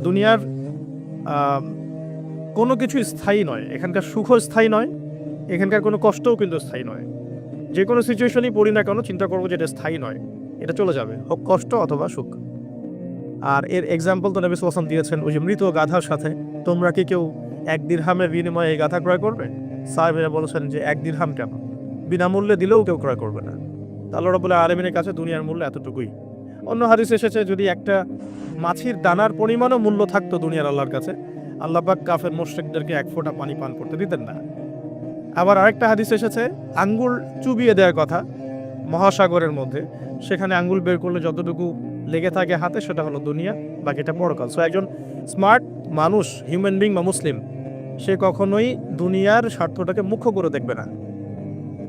দুনিয়ার কোনো কিছু স্থায়ী নয়, এখানকার সুখও স্থায়ী নয়, এখানকার কোনো কষ্টও কিন্তু স্থায়ী নয়। যে কোনো সিচুয়েশনই পড়ি না কেন চিন্তা করবো যে এটা স্থায়ী নয়, এটা চলে যাবে, হোক কষ্ট অথবা সুখ। আর এর এক্সাম্পল তো নবী সাল্লাল্লাহু আলাইহি ওয়াসাল্লাম দিয়েছেন ওই যে মৃত গাধার সাথে। তোমরা কি কেউ 1 দিরহামের বিনিময়ে এই গাধা ক্রয় করবে? সাহাবীরা বলেছেন যে 1 দিরহাম কেন, বিনামূল্যে দিলেও কেউ ক্রয় করবে না। আল্লাহ রাব্বুল আলামিনের কাছে দুনিয়ার মূল্য এতটুকুই। অন্য হাদিসে এসেছে যদি একটা মাছির দানার পরিমাণও মূল্য থাকতো দুনিয়ার আল্লাহর কাছে, আল্লাহ পাক কাফের মুশরিকদেরকে 1 ফোঁটা পানি পান করতে দিতেন না। আবার আরেকটা হাদিস এসেছে আঙ্গুল চুবিয়ে দেওয়ার কথা মহাসাগরের মধ্যে, সেখানে আঙ্গুল বের করলে যতটুকু লেগে থাকে হাতে সেটা হলো দুনিয়া, বাকিটা পরকাল। সো একজন স্মার্ট মানুষ, হিউম্যান বিং বা মুসলিম, সে কখনোই দুনিয়ার স্বার্থটাকে মুখ্য করে দেখবে না।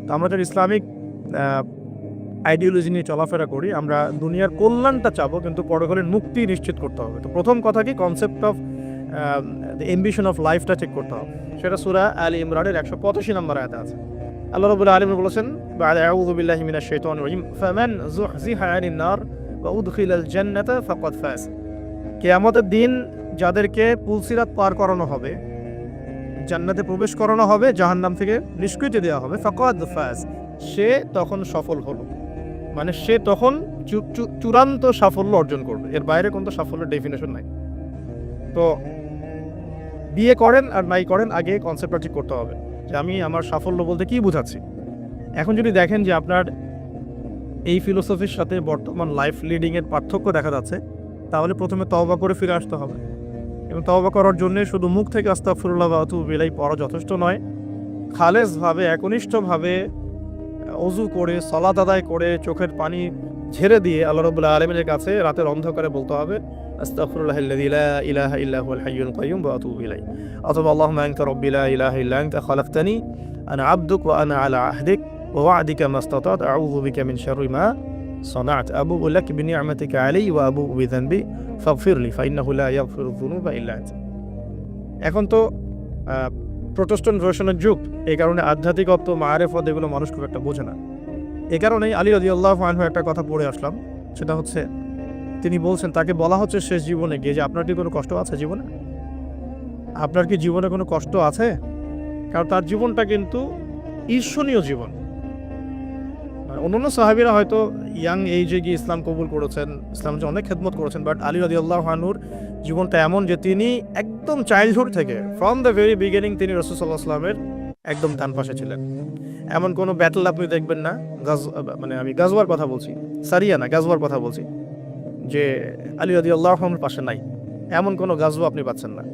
তো আমরা যারা ইসলামিক আইডিওলজি নিয়ে চলাফেরা করি, আমরা দুনিয়ার কল্যাণটা চাবো, কিন্তু পরকালের মুক্তি নিশ্চিত করতে হবে। তো প্রথম কথা কি, concept of the ambition of লাইফটা ঠিক করতে হবে। সেটা সূরা আলে ইমরানের 185 নম্বর আয়াতে আছে। আল্লাহ রাব্বুল আলামিন বলেছেন, বা'দা আউযু বিল্লাহি মিনাশ শাইতানির রাজিম, ফামান যুহযিহা আনিন নার ওয়া উদখিলাল জান্নাতা ফাকাদ ফাজ। কিয়ামতের দিন যাদেরকে পুলসিরাত পার করানো হবে, জান্নাতে প্রবেশ করানো হবে, জাহান্নাম থেকে নিষ্কৃতি দেওয়া হবে, ফাকাদ ফাজ, সে তখন সফল হলো। মানে সে তখন চূড়ান্ত সাফল্য অর্জন করবে, এর বাইরে কোনো সাফল্যের ডেফিনেশন নাই। তো বিয়ে করেন আর নাই করেন, আগে কনসেপ্টটা ঠিক করতে হবে যে আমি আমার সাফল্য বলতে কি বুঝাচ্ছি। এখন যদি দেখেন যে আপনার এই ফিলোসফির সাথে বর্তমান লাইফ লিডিংয়ের পার্থক্য দেখা যাচ্ছে, তাহলে প্রথমে তওবা করে ফিরে আসতে হবে। এবং তওবা করার জন্য শুধু মুখ থেকে আস্তাগফিরুল্লাহ ওয়া আতুবু ইলাইহি পড়া যথেষ্ট নয়। খালেসভাবে, একনিষ্ঠভাবে অজু করে, সালাত আদায় করে, চোখের পানি ঝেড়ে দিয়ে আল্লাহ রাব্বুল আলামিনের কাছে রাতের অন্ধকারে বলতে হবে, আস্তাগফিরুল্লাহাল্লাযী লা ইলাহা ইল্লা হুয়াল হাইয়ুল কাইয়্যুম ওয়া আতুবু ইলাইহি। অথবা আল্লাহুম্মা আনতা রাব্বী লা ইলাহা ইল্লা আনতা খালাকতানি আনা আবদুক ওয়া আনা আলা আহদিক ওয়া ওয়া'দিকা মাস্তাতা'তু আউযু বিকা মিন শাররি মা সানা'তু আবু'ু লাক বিনি'মাতিকা আলাইয়া ওয়া আবু'ু বিযানবি ফাগফিরলি ফাইন্নাহু লা ইয়াগফিরুয যুনুবা ইল্লা আনতা। এখন তো প্রোটেস্ট্যান্ট ভার্সনের যুগ, এই কারণে আধ্যাত্মিকত্ব, মাআরিফত এগুলো মানুষ খুব একটা বোঝে না। এই কারণেই আলী রাদিয়াল্লাহু আনহু একটা কথা পড়ে আসলাম, সেটা হচ্ছে তিনি বলছেন, তাকে বলা হচ্ছে শেষ জীবনে গিয়ে যে আপনার কি কোনো কষ্ট আছে জীবনে? আপনার কি জীবনে কোনো কষ্ট আছে? কারণ তার জীবনটা কিন্তু ঈর্ষণীয় জীবন। অন্যান্য সাহাবীরা হয়তো ইয়াং এইজে গিয়ে ইসলাম কবুল করেছেন, ইসলামের জন্য অনেক খেদমত করেছেন, বাট আলী রাদিয়াল্লাহু আনহুর জীবনটা এমন যে তিনি একদম চাইল্ডহুড থেকে, ফ্রম দ্য ভেরি বিগিনিং, তিনি রাসূল সাল্লাল্লাহু আলাইহি ওয়াসাল্লামের একদম ডান পাশে ছিলেন। এমন কোনো ব্যাটল আপনি দেখবেন না, মানে আমি গাজওয়ার কথা বলছি, সারিয়া না, গাজওয়ার কথা বলছি, যে আলী রাদিয়াল্লাহু আনহুর পাশে নাই, এমন কোনো গাজওয়া আপনি পাচ্ছেন না।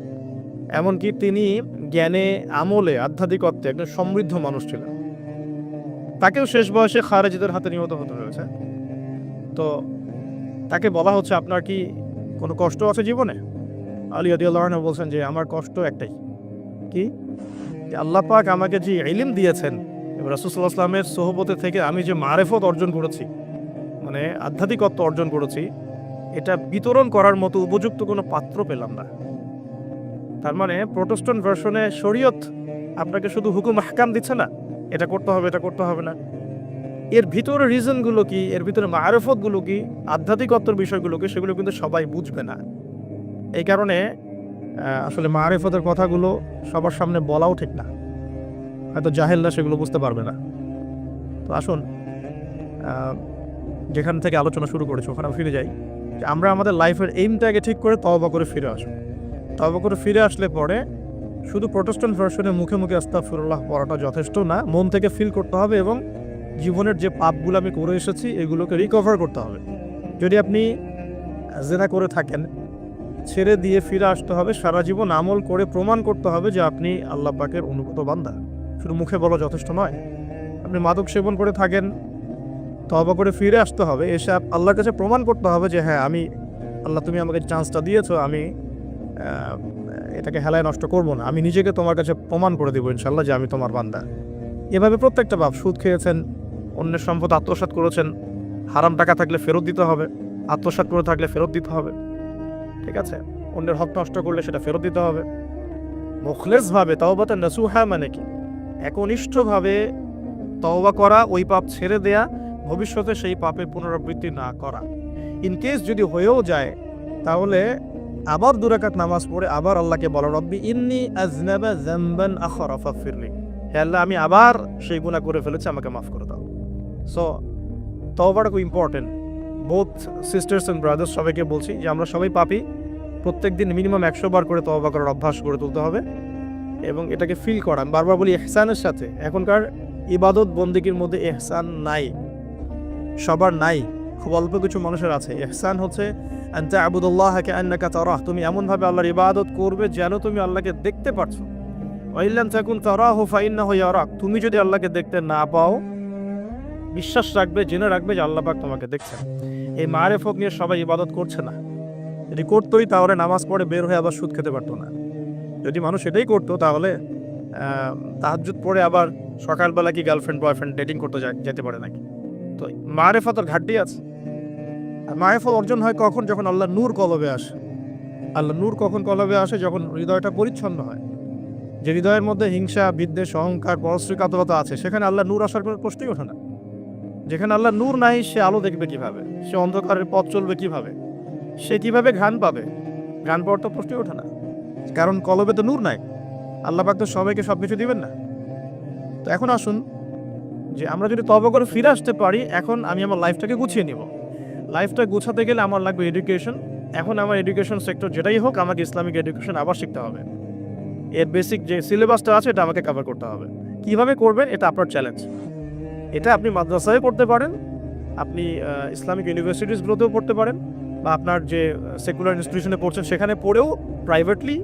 এমনকি তিনি জ্ঞানে, আমলে, আধ্যাত্মিকত্বে একজন সমৃদ্ধ মানুষ ছিলেন। তাকেও শেষ বয়সে খারেজিদের হাতে নিহত হতে হয়েছে। তো তাকে বলা হচ্ছে আপনার কি কোনো কষ্ট আছে জীবনে? আলী রাদিয়াল্লাহু আনহু বলছেন যে আমার কষ্ট একটাই, কি, আল্লাহ পাক আমাকে যে ইলম দিয়েছেন, রাসূল সাল্লাল্লাহু আলাইহি ওয়াসাল্লামের সোহবতে থেকে আমি যে মারিফত অর্জন করেছি, মানে আধ্যাত্মিকত্ব অর্জন করেছি, এটা বিতরণ করার মতো উপযুক্ত কোনো পাত্র পেলাম না। তার মানে প্রোটেস্ট্যান্ট ভার্সনে শরীয়ত আপনাকে শুধু হুকুম আহকাম দিচ্ছে না, এটা করতে হবে, এটা করতে হবে না, এর ভিতরে রিজনগুলো কি, এর ভিতরে মারিফতগুলো কি, আধ্যাত্মিকত্বের বিষয়গুলো কি, সেগুলো কিন্তু সবাই বুঝবে না। এই কারণে আসলে মারিফতের কথাগুলো সবার সামনে বলাও ঠিক না, হয়তো জাহেলরা সেগুলো বুঝতে পারবে না। তো আসুন, যেখান থেকে আলোচনা শুরু করেছি ওখানে ফিরে যাই, যে আমরা আমাদের লাইফের এইমটাকে ঠিক করে তওবা করে ফিরে আসুন। তওবা করে ফিরে আসলে পরে শুধু প্রোটেস্ট্যান্ট ভার্সনে মুখে মুখে আস্তাগফিরুল্লাহ পড়াটা যথেষ্ট না, মন থেকে ফিল করতে হবে এবং জীবনের যে পাপগুলো আমি করে এসেছি এগুলোকে রিকভার করতে হবে। যদি আপনি জিনা করে থাকেন, ছেড়ে দিয়ে ফিরে আসতে হবে, সারা জীবন আমল করে প্রমাণ করতে হবে যে আপনি আল্লাহ পাকের অনুগত বান্দা, শুধু মুখে বলা যথেষ্ট নয়। আপনি মাদক সেবন করে থাকেন, তওবা করে ফিরে আসতে হবে, এসে আল্লাহর কাছে প্রমাণ করতে হবে যে হ্যাঁ, আমি, আল্লাহ তুমি আমাকে চান্সটা দিয়েছো, আমি এটাকে হেলায় নষ্ট করব না, আমি নিজেকে তোমার কাছে প্রমাণ করে দেবো ইনশাল্লাহ যে আমি তোমার বান্দা। এভাবে প্রত্যেকটা পাপ, সুদ খেয়েছেন, অন্যের সম্পদ আত্মসাৎ করেছেন, হারাম টাকা থাকলে ফেরত দিতে হবে, আত্মসাৎ করে থাকলে ফেরত দিতে হবে, ঠিক আছে, অন্যের হক নষ্ট করলে সেটা ফেরত দিতে হবে। মুখলেসভাবে তওবাতান নাসুহা মানে কি, একনিষ্ঠভাবে তওবা করা, ওই পাপ ছেড়ে দেয়া, ভবিষ্যতে সেই পাপের পুনরাবৃত্তি না করা। ইনকেস যদি হয়েও যায়, তাহলে আবার 2 রাকাত নামাজ পড়ে আবার আল্লাহকে বলো, রব্বি ইন্নী আযনাবা যামবান আখরা ফাগফিরলি, হে আল্লাহ আমি আবার সেই গুনাহ করে ফেলেছি, আমাকে মাফ করে দাও। সো তওবাটা খুব important. Both sisters and brothers সবাইকে বলছি যে আমরা সবাই পাপী, প্রত্যেকদিন মিনিমাম 100 বার করে তওবা করার অভ্যাস গড়ে তুলতে হবে এবং এটাকে ফিল করা। আমি বারবার বলি ইহসানের সাথে, এখনকার ইবাদত বন্দেগীর মধ্যে ইহসান নাই, সবার নাই, খুব অল্প কিছু মানুষের আছে। ইহসান হচ্ছে আনতা আবুদুল্লাহ কাআন্নাকা তারাহ, তুমি এমনভাবে আল্লাহর ইবাদত করবে যেন তুমি আল্লাহকে দেখতে পাচ্ছো। ওয়া ইল্লাম তাকুন তারাহু ফাইন্নাহু ইয়ারাক, তুমি যদি আল্লাহকে দেখতে না পাও বিশ্বাস রাখবে, জেনে রাখবে যে আল্লাহ পাক তোমাকে দেখছেন। এই মারিফত নিয়ে সবাই ইবাদত করছে না। যদি করতোই তাহলে নামাজ পড়ে বের হয়ে আবার সুদ খেতে পারতো না। যদি মানুষ এটাই করতো তাহলে তাহাজ্জুদ পড়ে আবার সকালবেলা কি গার্লফ্রেন্ড বয়ফ্রেন্ড ডেটিং করতে যেতে পারে নাকি? তো মারিফতের ঘাটতি আছে। আর মারিফত অর্জন হয় কখন? যখন আল্লাহ নূর কলবে আসে। আল্লাহ নূর কখন কলবে আসে? যখন হৃদয়টা পরিচ্ছন্ন হয়। যে হৃদয়ের মধ্যে হিংসা, বিদ্বেষ, অহংকার, পরশ্রী কাতরতা আছে, সেখানে আল্লাহ নূর আসার কোনো প্রশ্নই ওঠে না। যেখানে আল্লাহ নূর নাই সে আলো দেখবে কিভাবে? সে অন্ধকারের পথ চলবে কিভাবে? সে কিভাবে ঘ্রাণ পাবে? ঘ্রাণ পাওয়ার তো প্রশ্নই ওঠে না, কারণ কলবে তো নূর নাই। আল্লাহ পাক তো সবাইকে সব কিছু দিবেন না। তো এখন আসুন যে আমরা যদি তওবা করে ফিরে আসতে পারি, এখন আমি আমার লাইফটাকে গুছিয়ে নিব। লাইফটা গুছাতে গেলে আমার লাগবে এডুকেশন। এখন আমার এডুকেশন সেক্টর যেটাই হোক, আমাকে ইসলামিক এডুকেশন আবার শিখতে হবে। এর বেসিক যে সিলেবাসটা আছে এটা আমাকে কভার করতে হবে। কিভাবে করবেন এটা আপনার চ্যালেঞ্জ। এটা আপনি মাদ্রাসায় পড়তে পারেন, আপনি ইসলামিক ইউনিভার্সিটিসগুলোতেও পড়তে পারেন, বা আপনার যে সেকুলার ইনস্টিটিউশনে পড়ছেন সেখানে পড়েও প্রাইভেটলি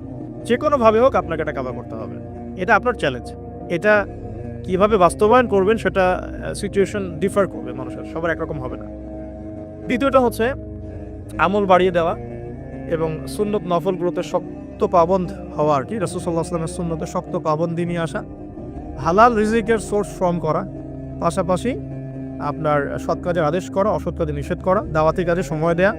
যে কোনোভাবে হোক আপনাকে এটা কভার করতে হবে। এটা আপনার চ্যালেঞ্জ। এটা কিভাবে বাস্তবায়ন করবেন সেটা সিচুয়েশন ডিফার করবে, মানুষের সবার একরকম হবে না। দ্বিতীয়টা হচ্ছে আমল বাড়িয়ে দেওয়া এবং সুন্নত নফলগুলোতে শক্ত পাবন্দ হওয়া, আর কি রাসূল সাল্লাল্লাহু আলাইহি ওয়াসাল্লামের সুন্নতে শক্ত পাবন্দি নিয়ে আসা, হালাল রিজিকের সোর্স ফর্ম করা, পাশাপাশি আপনার সৎ কাজের আদেশ করা, অসৎ কাজে নিষেধ করা, দাওয়াতি কাজে সময় দেয়া,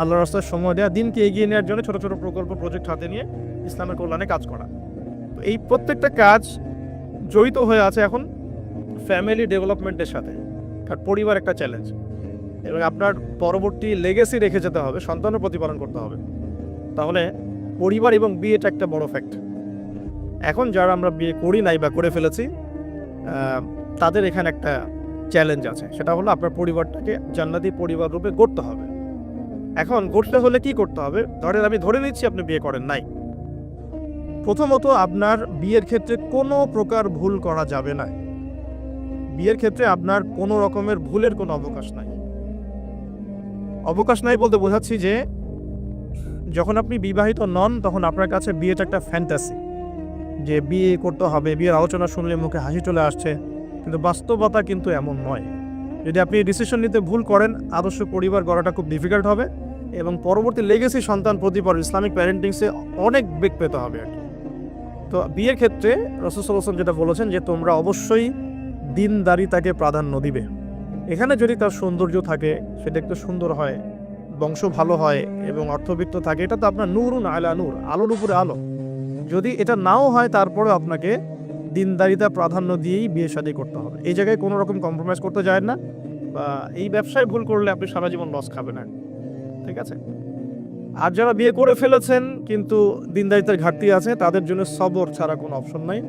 আল্লাহর রাস্তায় সময় দেয়া, দিনকে এগিয়ে নেওয়ার জন্য ছোটো ছোটো প্রকল্প প্রজেক্ট হাতে নিয়ে ইসলামের কল্যাণে কাজ করা। তো এই প্রত্যেকটা কাজ জড়িত হয়ে আছে এখন ফ্যামিলি ডেভেলপমেন্টের সাথে। কারণ পরিবার একটা চ্যালেঞ্জ এবং আপনার পরবর্তী লেগেসি রেখে যেতে হবে, সন্তানের প্রতিপালন করতে হবে। তাহলে পরিবার এবং বিয়েটা একটা বড় ফ্যাক্ট। এখন যারা আমরা বিয়ে করি নাই বা করে ফেলেছি, তাদের এখানে একটা চ্যালেঞ্জ আছে, সেটা হলো আপনার পরিবারটাকে জান্নাতি পরিবার রূপে গড়তে হবে। এখন গড়তে হলে কি করতে হবে? আমি ধরে নিচ্ছি আপনি বিয়ে করেন নাই। প্রথমত আপনার বিয়ের ক্ষেত্রে কোনো প্রকার ভুল করা যাবে না। বিয়ের ক্ষেত্রে আপনার কোনো রকমের ভুলের কোনো অবকাশ নাই। অবকাশ নাই বলতে বোঝাচ্ছি যে যখন আপনি বিবাহিত নন তখন আপনার কাছে বিয়েটা একটা ফ্যান্টাসি, যে বিয়ে করতে হবে, বিয়ের আলোচনা শুনলে মুখে হাসি চলে আসছে, কিন্তু বাস্তবতা কিন্তু এমন নয়। যদি আপনি ডিসিশন নিতে ভুল করেন, আদর্শ পরিবার গড়াটা খুব ডিফিকাল্ট হবে এবং পরবর্তী লেগেসি সন্তান প্রতিপালন ইসলামিক প্যারেন্টিংসে অনেক বেগ পেতে হবে আর কি। তো বিয়ের ক্ষেত্রে রাসূল সাল্লাল্লাহু আলাইহি ওয়াসাল্লাম যেটা বলেছেন যে তোমরা অবশ্যই দিনদারিতাকে প্রাধান্য দিবে। এখানে যদি তার সৌন্দর্য থাকে, সে দেখতে সুন্দর হয়, বংশ ভালো হয় এবং অর্থবিত্ত থাকে, এটা তো আপনার নূরুন আলা নূর, আলোর উপরে আলো। যদি এটা নাও হয় তারপরে আপনাকে দিনদারিতা প্রাধান্য দিয়েই বিয়ে শাদী করতে হবে। এই জায়গায় কোনো রকম কম্প্রোমাইজ করতে যায় না, বা এই ব্যবসায় ভুল করলে আপনি সারা জীবন লস খাবেন না, ঠিক আছে? আর যারা বিয়ে করে ফেলেছেন কিন্তু দিনদারিতার ঘাটতি আছে, তাদের জন্য সবর ছাড়া কোনো অপশন নাই।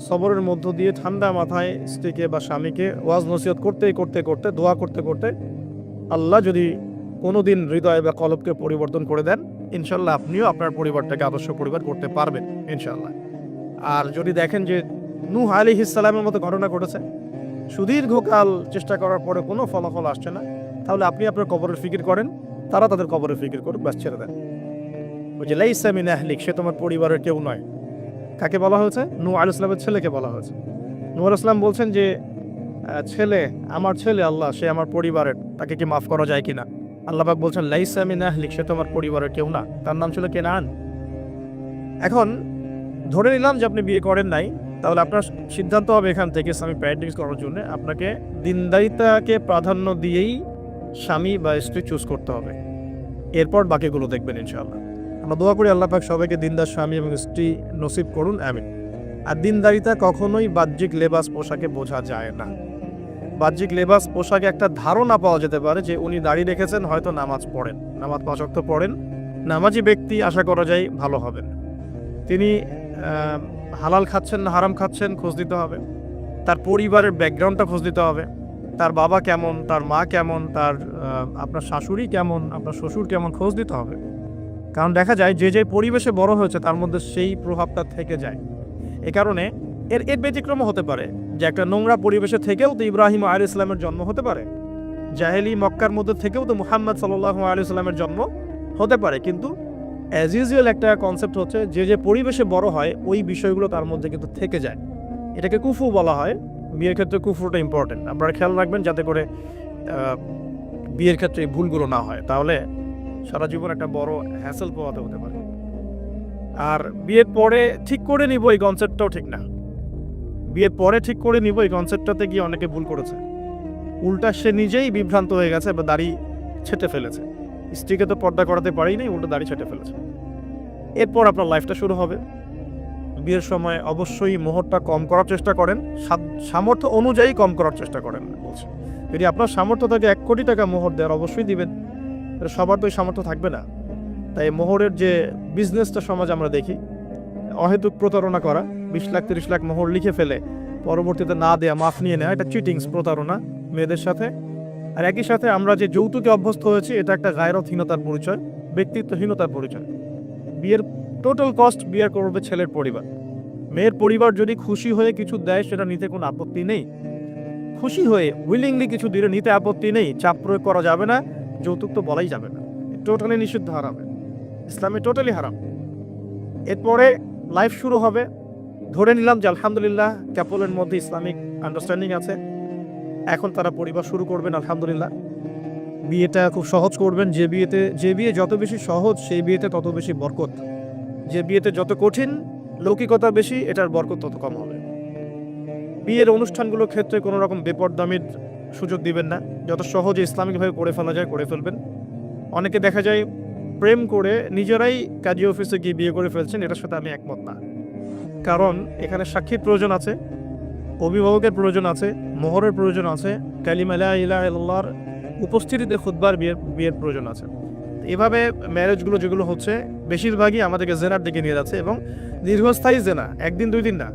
সবরের মধ্য দিয়ে ঠান্ডা মাথায় স্ত্রীকে বা স্বামীকে ওয়াজ নসিহত করতে করতে করতে, দোয়া করতে করতে, আল্লাহ যদি কোনো দিন হৃদয় বা কলবকে পরিবর্তন করে দেন, ইনশাল্লাহ আপনিও আপনার পরিবারটাকে আদর্শ পরিবার করতে পারবেন ইনশাল্লাহ। আর যদি দেখেন যে নূহ আলাইহিস সালামের মতো ঘটনা ঘটেছে, সুদীর্ঘকাল চেষ্টা করার পরে কোনো ফলাফল আসছে না, তাহলে আপনি আপনার কবরের ফিকির করেন, তারা তাদের কবরের ফিকির করে ব্যাস ছেড়ে দেন। ওই যে লাইসা মিন আহলিক, সে তোমার পরিবারের কেউ নয়। কাকে বলা হয়েছে? নূহ আলাইহিস সালামের ছেলেকে বলা হয়েছে। নূহ আলাইহিস সালাম বলছেন যে ছেলে, আমার ছেলে আল্লাহ, সে আমার পরিবারের, তাকে কি মাফ করা যায় কিনা? আল্লাহ পাক বলছেন লাইসা মিন আহলিক, সে তোমার পরিবারের কেউ না, তার নাম ছিল কেনান। এখন ধরে নিলাম যে আপনি বিয়ে করেন নাই, তাহলে আপনার সিদ্ধান্ত হবে এখান থেকে ইসলামিক প্যারেন্টিংস করার জন্য আপনাকে দিনদারিতাকে প্রাধান্য দিয়েই স্বামী বা স্ত্রী চুজ করতে হবে। এরপর বাকিগুলো দেখবেন ইনশাআল্লাহ। আমরা দোয়া করি আল্লাহ পাক সবাইকে দিনদার স্বামী এবং স্ত্রী নসিব করুন, আমিন। আর দিনদারিতা কখনোই বাহ্যিক লেবাস পোশাকে বোঝা যায় না। বাহ্যিক লেবাস পোশাকে একটা ধারণা পাওয়া যেতে পারে যে উনি দাড়ি রেখেছেন, হয়তো নামাজ পড়েন, নামাজ 5 ওয়াক্ত পড়েন, নামাজি ব্যক্তি আশা করা যায় ভালো হবেন। তিনি হালাল খাচ্ছেন না হারাম খাচ্ছেন খোঁজ দিতে হবে, তার পরিবারের ব্যাকগ্রাউন্ডটা খোঁজ দিতে হবে, তার বাবা কেমন, তার মা কেমন, তার আপনার শাশুড়ি কেমন, আপনার শ্বশুর কেমন খোঁজ দিতে হবে। কারণ দেখা যায় যে যে পরিবেশে বড় হয়েছে তার মধ্যে সেই প্রভাবটা থেকে যায়। এ কারণে এর ব্যতিক্রমও হতে পারে যে একটা নোংরা পরিবেশে থেকেও তো ইব্রাহিম আলাইহিস সালামের জন্ম হতে পারে, জাহেলি মক্কার মধ্যে থেকেও তো মুহাম্মদ সাল্লাল্লাহু আলাইহি সাল্লামের জন্ম হতে পারে। কিন্তু অ্যাজ ইউজুয়াল একটা কনসেপ্ট হচ্ছে যে যে পরিবেশে বড় হয় ওই বিষয়গুলো তার মধ্যে কিন্তু থেকে যায়। এটাকে কুফু বলা হয়। বিয়ের ক্ষেত্রে কুফুটা ইম্পর্টেন্ট, আপনারা খেয়াল রাখবেন যাতে করে বিয়ের ক্ষেত্রে এই ভুলগুলো না হয়, তাহলে সারা জীবন একটা বড় হ্যাসেল পোহাতে হতে পারে। আর বিয়ের পরে ঠিক করে নিব এই কনসেপ্টটাও ঠিক না। বিয়ের পরে ঠিক করে নিব এই কনসেপ্টটাতে গিয়ে অনেকে ভুল করেছে, উল্টা সে নিজেই বিভ্রান্ত হয়ে গেছে বা দাড়ি ছেটে ফেলেছে। স্ত্রীকে তো পর্দা করাতে পারেই নাই, উল্টো দাড়ি ছেটে ফেলেছে। এরপর আপনার লাইফটা শুরু হবে। বিয়ের সময় অবশ্যই মোহরটা কম করার চেষ্টা করেন, সামর্থ্য অনুযায়ী কম করার চেষ্টা করেন বলছে। যদি আপনার সামর্থ্য থাকে 1 কোটি টাকা মোহর দেওয়ার অবশ্যই দিবেন, সবার তো সামর্থ্য থাকবে না। তাই মোহরের যে বিজনেসটা সমাজ আমরা দেখি, অহেতুক প্রতারণা করা, 20 লাখ 30 লাখ মোহর লিখে ফেলে পরবর্তীতে না দেয়া, মাফ নিয়ে নেওয়া, এটা চিটিংস, প্রতারণা মেয়েদের সাথে। আর একই সাথে আমরা যে যৌতুকে অভ্যস্ত হয়েছি এটা একটা গায়রতহীনতার পরিচয়, ব্যক্তিত্বহীনতার পরিচয়। বিয়ের টোটাল কস্ট বিয়ার করবে ছেলের পরিবার। মেয়ের পরিবার যদি খুশি হয়ে কিছু দেয় সেটা নিতে কোনো আপত্তি নেই, খুশি হয়ে উইলিংলি কিছু দিলে নিতে আপত্তি নেই। চাপ প্রয়োগ করা যাবে না, যৌতুক তো বলাই যাবে না, টোটালি নিষিদ্ধ, হারাম, ইসলামে টোটালি হারাম। এরপরে লাইফ শুরু হবে। ধরে নিলাম যে আলহামদুলিল্লাহ ক্যাপলের মধ্যে ইসলামিক আন্ডারস্ট্যান্ডিং আছে, এখন তারা পরিবার শুরু করবেন আলহামদুলিল্লাহ। বিয়েটা খুব সহজ করবেন। যে বিয়ে যত বেশি সহজ সেই বিয়েতে তত বেশি বরকত, যে বিয়েতে যত কঠিন লৌকিকতা বেশি এটার বরকত তত কম হবে। বিয়ের অনুষ্ঠানগুলোর ক্ষেত্রে কোনো রকম বেপরদামির সুযোগ দিবেন না, যত সহজে ইসলামিকভাবে করে ফেলা যায় করে ফেলবেন। অনেকে দেখা যায় প্রেম করে নিজেরাই কাজী অফিসে গিয়ে বিয়ে করে ফেলছেন, এটার সাথে আমি একমত না। কারণ এখানে সাক্ষীর প্রয়োজন আছে, অভিভাবকের প্রয়োজন আছে, মোহরের প্রয়োজন আছে, কালিমা লা ইলাহা ইল্লাল্লাহর উপস্থিতিতে খুতবার বিয়ের প্রয়োজন আছে। এভাবে ম্যারেজগুলো যেগুলো হচ্ছে বেশিরভাগই আমাদেরকে জেনার দিকে নিয়ে যাচ্ছে, এবং দীর্ঘস্থায়ী জেনা, 1 দিন 2 দিন না,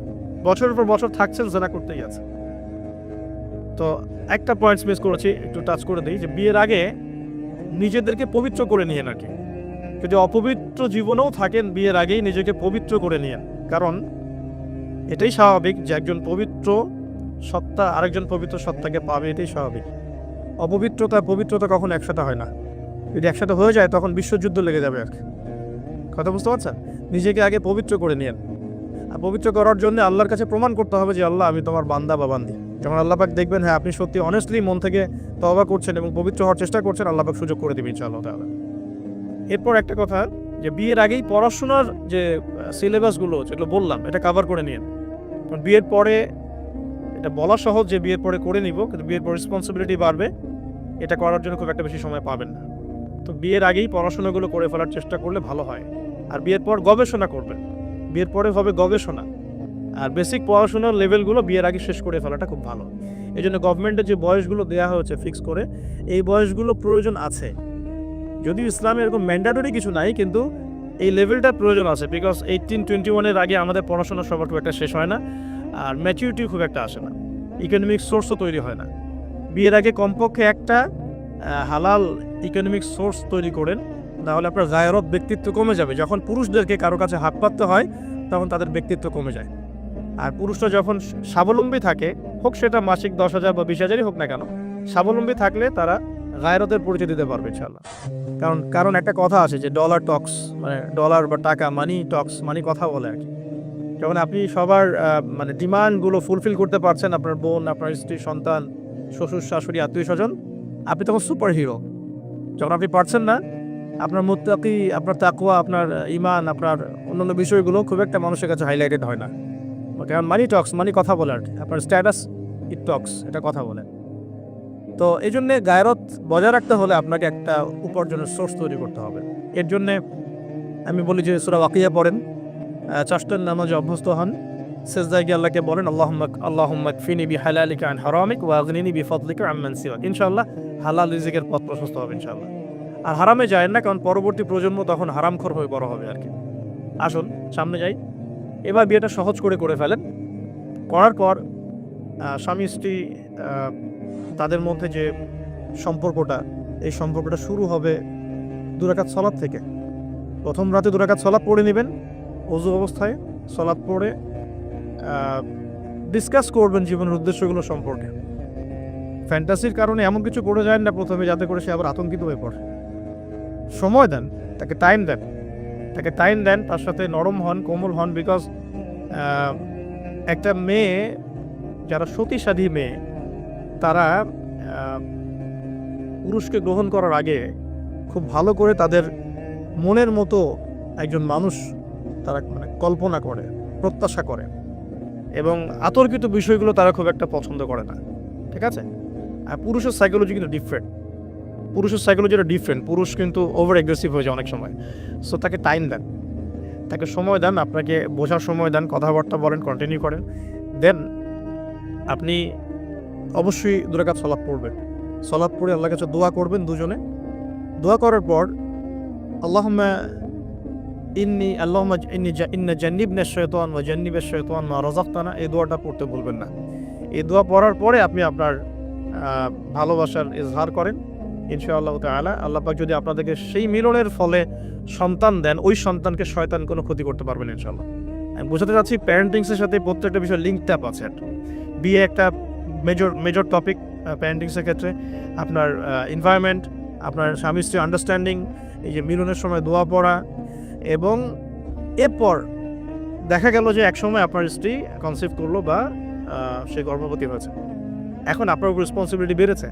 বছরের পর বছর থাকছেন, জেনা করতেই আছে। তো একটা পয়েন্টস মিস করেছি, একটু টাচ করে দিই, যে বিয়ের আগে নিজেদেরকে পবিত্র করে নিয়েন আর কি। যদি অপবিত্র জীবনেও থাকেন বিয়ের আগেই নিজেকে পবিত্র করে নিয়েন, কারণ এটাই স্বাভাবিক যে একজন পবিত্র সত্তা আরেকজন পবিত্র সত্তাকে পাবে, এটাই স্বাভাবিক। অপবিত্রতা পবিত্রতা কখনো একসাথে হয় না, যদি একসাথে হয়ে যায় তখন বিশ্বযুদ্ধ লেগে যাবে আর কি। কথা বুঝতে পারছেন? নিজেকে আগে পবিত্র করে নিয়েন। আর পবিত্র করার জন্য আল্লাহর কাছে প্রমাণ করতে হবে যে আল্লাহ আমি তোমার বান্দা বা বান্দি। যখন আল্লাহ পাক দেখবেন হ্যাঁ আপনি সত্যি অনেস্টলি মন থেকে তওবা করছেন এবং পবিত্র হওয়ার চেষ্টা করছেন, আল্লাহ পাক সুযোগ করে দেবেন ইনশাআল্লাহ তাআলা। এরপর একটা কথা, যে বিয়ের আগেই পড়াশোনার যে সিলেবাসগুলো যেগুলো বললাম এটা কভার করে নিন। কারণ বিয়ের পরে এটা বলা সহজ যে বিয়ের পরে করে নিব, কিন্তু বিয়ের পর রেসপন্সিবিলিটি বাড়বে, এটা করার জন্য খুব একটা বেশি সময় পাবেন না। তো বিয়ের আগেই পড়াশোনাগুলো করে ফেলার চেষ্টা করলে ভালো হয়। আর বিয়ের পর গবেষণা করবেন, বিয়ের পরে হবে গবেষণা, আর বেসিক পড়াশোনার লেভেলগুলো বিয়ের আগে শেষ করে ফেলাটা খুব ভালো। এই জন্য গভর্নমেন্টের যে বয়সগুলো দেওয়া হয়েছে ফিক্স করে, এই বয়সগুলো প্রয়োজন আছে। যদিও ইসলামে এরকম ম্যান্ডেটরি কিছু নাই, কিন্তু এই লেভেলটা প্রয়োজন আছে, বিকজ 18-21 আগে আমাদের পড়াশোনা সবার খুব একটা শেষ হয় না, আর ম্যাচুরিটি খুব একটা আসে না, ইকোনমিক সোর্সও তৈরি হয় না। বিয়ের আগে কমপক্ষে একটা হালাল ইকোনমিক সোর্স তৈরি করেন, তাহলে আপনার গায়রত ব্যক্তিত্ব কমে যাবে। যখন পুরুষদেরকে কারো কাছে হাত পাততে হয় তখন তাদের ব্যক্তিত্ব কমে যায়। আর পুরুষরা যখন স্বাবলম্বী থাকে, হোক সেটা মাসিক 10,000 বা 20,000-ই হোক না কেন, স্বাবলম্বী থাকলে তারা গায়রতের পরিচয় দিতে পারবে ইনশাআল্লাহ। কারণ একটা কথা আছে যে ডলার টক্স, মানে ডলার বা টাকা, মানি টক্স, মানি কথা বলে আর কি। যখন আপনি সবার মানে ডিমান্ডগুলো ফুলফিল করতে পারছেন, আপনার বোন, আপনার স্ত্রী, সন্তান, শ্বশুর শাশুড়ি, আত্মীয় স্বজন, আপনি তখন সুপার হিরো। যখন আপনি পারছেন না, আপনার মুত্তাকি, আপনার তাকওয়া, আপনার ঈমান, আপনার অন্যান্য বিষয়গুলো খুব একটা মানুষের কাছে হাইলাইটেড হয় না, কারণ মানি টক্স, মানি কথা বলে আর কি। আপনার স্ট্যাটাস ইট টক্স, এটা কথা বলে। তো এই জন্যে গায়রত বজায় রাখতে হলে আপনাকে একটা উপার্জনের সোর্স তৈরি করতে হবে। এর জন্যে আমি বলি যে সূরা ওয়াকিয়া পড়েন, 4 নামাজে অভ্যস্ত হন, সেজদায় গিয়ে আল্লাহকে বলেন আল্লাহুম্মা কফিনি বিহালালিকা আন হারামিক ওয়া আগনিনি বিফাদলিকা আম্মান সিওয়াক। ইনশাআল্লাহ হালাল রিজিকের পথ প্রশস্ত হবে ইনশাআল্লাহ। আর হারামে যায় না, কারণ পরবর্তী প্রজন্ম তখন হারামখোর হয়ে বড় হবে আর কি। আসুন সামনে যাই। এবার বিয়েটা সহজ করে ফেলেন। করার পর স্বামী স্ত্রী তাদের মধ্যে যে সম্পর্কটা, এই সম্পর্কটা শুরু হবে 2 রাকাত সালাত থেকে। প্রথম রাতে 2 রাকাত সালাত পড়ে নেবেন, ওযু অবস্থায় সালাত পড়ে ডিসকাস করবেন জীবনের উদ্দেশ্যগুলো সম্পর্কে। ফ্যান্টাসির কারণে এমন কিছু করে যায় না প্রথমে যাতে করে সে আবার আতঙ্কিত হয়ে পড়ে। সময় দেন, তাকে টাইম দেন, তার সাথে নরম হন, কোমল হন। বিকজ একটা মেয়ে, যারা সতীসাধী মেয়ে, তারা পুরুষকে গ্রহণ করার আগে খুব ভালো করে তাদের মনের মতো একজন মানুষ তারা মানে কল্পনা করে, প্রত্যাশা করে, এবং আতর্কিত বিষয়গুলো তারা খুব একটা পছন্দ করে না। ঠিক আছে? আর পুরুষের সাইকোলজি কিন্তু ডিফারেন্ট। পুরুষ কিন্তু ওভার এগ্রেসিভ হয়ে যায় অনেক সময়। সো তাকে টাইম দেন, তাকে সময় দেন, আপনাকে বোঝার সময় দেন, কথাবার্তা বলেন, কন্টিনিউ করেন। দেন আপনি অবশ্যই 2 রাকাত সালাত পড়বেন। সালাত পড়ে আল্লাহর কাছে দোয়া করবেন দুজনে। দোয়া করার পর আল্লাহুম্মা ইন্না জান্নিবনা শাইতান ওয়া জান্নিবাশ শাইতান মা রাযাকতানা, এই দোয়াটা পড়তে ভুলবেন না। এই দোয়া পড়ার পরে আপনি আপনার ভালোবাসার ইজহার করেন। ইনশাআল্লাহ তাআলা আল্লাহ পাক যদি আপনাদেরকে সেই মিলনের ফলে সন্তান দেন, ওই সন্তানকে শয়তান কোনো ক্ষতি করতে পারবে না ইনশাআল্লাহ। আমি বোঝাতে চাচ্ছি প্যারেন্টিংসের সাথে প্রত্যেকটা বিষয় লিঙ্কড আপ আছে। বিয়ে একটা মেজর টপিক প্যারেন্টিংসের ক্ষেত্রে। আপনার এনভায়রনমেন্ট, আপনার স্বামী স্ত্রী আন্ডারস্ট্যান্ডিং, এই যে মিলনের সময় দোয়া পড়া, এবং এরপর দেখা গেল যে একসময় আপনার স্ত্রী কনসিভ করলো বা সে গর্ভবতী হয়েছে। এখন আপনার উপর রেসপন্সিবিলিটি বেড়েছে।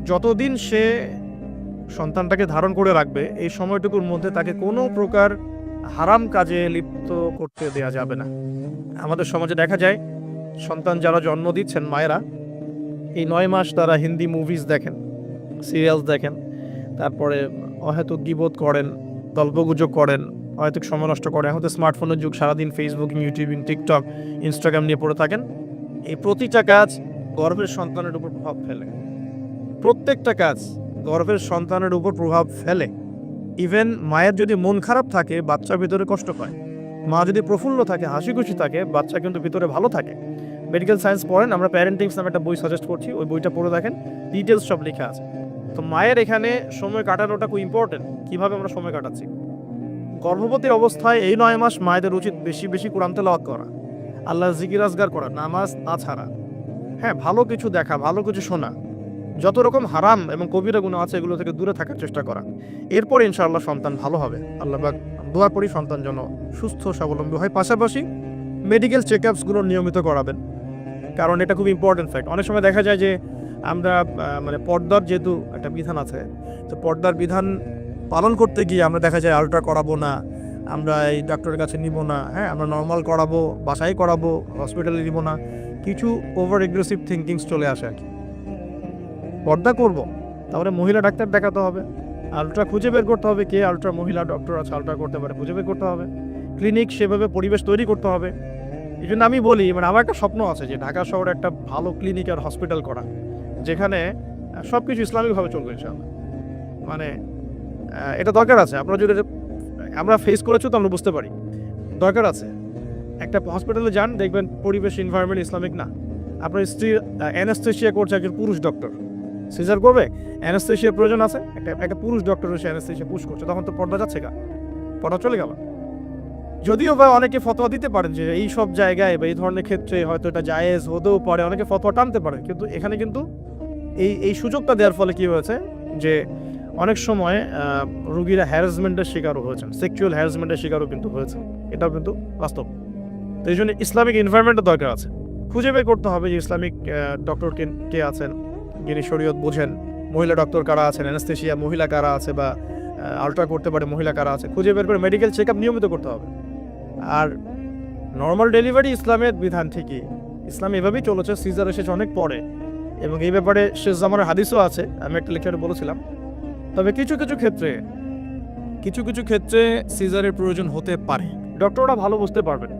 যতদিন সে সন্তানটাকে ধারণ করে রাখবে, এই সময়টুকুর মধ্যে তাকে কোনো প্রকার হারাম কাজে লিপ্ত করতে দেওয়া যাবে না। আমাদের সমাজে দেখা যায় সন্তান যারা জন্ম দিচ্ছেন মায়েরা, এই 9 মাস তারা হিন্দি মুভিজ দেখেন, সিরিয়ালস দেখেন, তারপরে অহেতুক গীবত করেন, গল্পগুজব করেন, অহেতুক সময় নষ্ট করেন। এখন তো স্মার্টফোনের যুগ, সারাদিন ফেসবুক, ইউটিউব, টিকটক, ইনস্টাগ্রাম নিয়ে পড়ে থাকেন। এই প্রতিটা কাজ গর্ভের সন্তানের উপর প্রভাব ফেলে। প্রত্যেকটা কাজ গর্ভের সন্তানের উপর প্রভাব ফেলে। ইভেন মায়ের যদি মন খারাপ থাকে, বাচ্চা ভিতরে কষ্ট পায়। মা যদি প্রফুল্ল থাকে, হাসি খুশি থাকে, বাচ্চা কিন্তু ভিতরে ভালো থাকে। মেডিকেল সায়েন্স পড়েন, আমরা প্যারেন্টিংস নামে একটা বই সাজেস্ট করছি, ওই বইটা পড়ে দেখেন, ডিটেলস সব লেখা আছে। তো মায়ের এখানে সময় কাটানোটা খুব ইম্পর্টেন্ট। কীভাবে আমরা সময় কাটাচ্ছি গর্ভবতীর অবস্থায়? এই 9 মাস মায়েদের উচিত বেশি বেশি কোরআন তেলাওয়াত করা, আল্লাহর জিকির আজগার করা, নামাজ না ছাড়া, হ্যাঁ ভালো কিছু দেখা, ভালো কিছু শোনা, যত রকম হারাম এবং কবিরা গুনাহ আছে এগুলো থেকে দূরে থাকার চেষ্টা করা। এরপর ইনশাআল্লাহ সন্তান ভালো হবে। আল্লাহ পাক দোয়া করি সন্তান যেন সুস্থ স্বাবলম্বী হয়। পাশাপাশি মেডিকেল চেকআপসগুলো নিয়মিত করাবেন, কারণ এটা খুব ইম্পর্টেন্ট ফ্যাক্ট। অনেক সময় দেখা যায় যে আমরা মানে পর্দার যেহেতু একটা বিধান আছে, তো পর্দার বিধান পালন করতে গিয়ে আমরা দেখা যায় আলট্রা করাবো না, আমরা এই ডাক্তারের কাছে নিব না, হ্যাঁ আমরা নর্মাল করাবো, বাসায় করাবো, হসপিটালে নিব না, কিছু ওভার এগ্রেসিভ থিঙ্কিংস চলে আসে আর কি। পর্দা করব, তাহলে মহিলা ডাক্তার দেখাতে হবে, আলট্রা খুঁজে বের করতে হবে, কে আলট্রা মহিলা ডক্টর আছে আলট্রা করতে পারে খুঁজে বের করতে হবে, ক্লিনিক সেভাবে পরিবেশ তৈরি করতে হবে। এই জন্য আমি বলি, মানে আমার একটা স্বপ্ন আছে যে ঢাকা শহরে একটা ভালো ক্লিনিক আর হসপিটাল করা, যেখানে সব কিছু ইসলামিকভাবে চলবে ইনশাআল্লাহ। মানে এটা দরকার আছে। আপনারা যদি আমরা ফেস করেছি তো আমরা বুঝতে পারি দরকার আছে। একটা হসপিটালে যান, দেখবেন পরিবেশ এনভায়রনমেন্ট ইসলামিক না। আপনার স্ত্রী অ্যানেস্থেশিয়া করছে, একজন পুরুষ ডক্টর সিজার করবে, অ্যানেস্থেশিয়ার প্রয়োজন আছে, একটা পুরুষ ডক্টর এসে অ্যানেস্থেশিয়া পুশ করছে, তখন তো পর্দা যাচ্ছে গা, পর্দা চলে গেল। যদিও বা অনেকে ফতোয়া দিতে পারেন যে এই সব জায়গায় বা এই ধরনের ক্ষেত্রে হয়তো এটা জায়েজ হতেও পারে, অনেকে ফতোয়া টানতে পারে, কিন্তু এখানে কিন্তু এই সুযোগটা দেওয়ার ফলে কী হয়েছে যে অনেক সময় রুগীরা হ্যারাসমেন্টের শিকারও হয়েছেন, সেক্সুয়াল হ্যারাসমেন্টের শিকারও কিন্তু হয়েছে, এটাও কিন্তু বাস্তব। তো এই জন্য ইসলামিক এনভায়রনমেন্টের দরকার আছে। খুঁজে বের করতে হবে যে ইসলামিক ডক্টর কে আছেন, যিনি শরীয়ত বোঝেন, মহিলা ডক্টর কারা আছেন, অ্যানেস্থেশিয়া মহিলা কারা আছে, বা আলট্রা করতে পারে মহিলা কারা আছে, খুঁজে বের করে মেডিকেল চেক আপ নিয়মিত করতে হবে। আর নর্মাল ডেলিভারি ইসলামের বিধান ঠিকই, ইসলাম এভাবেই চলেছে, সিজার এসেছে অনেক পরে, এবং এই ব্যাপারে শেষ জামানের হাদিসও আছে, আমি একটা লেকচারে বলেছিলাম। তবে কিছু কিছু ক্ষেত্রে সিজারের প্রয়োজন হতে পারে, ডক্টররা ভালো বুঝতে পারবেন।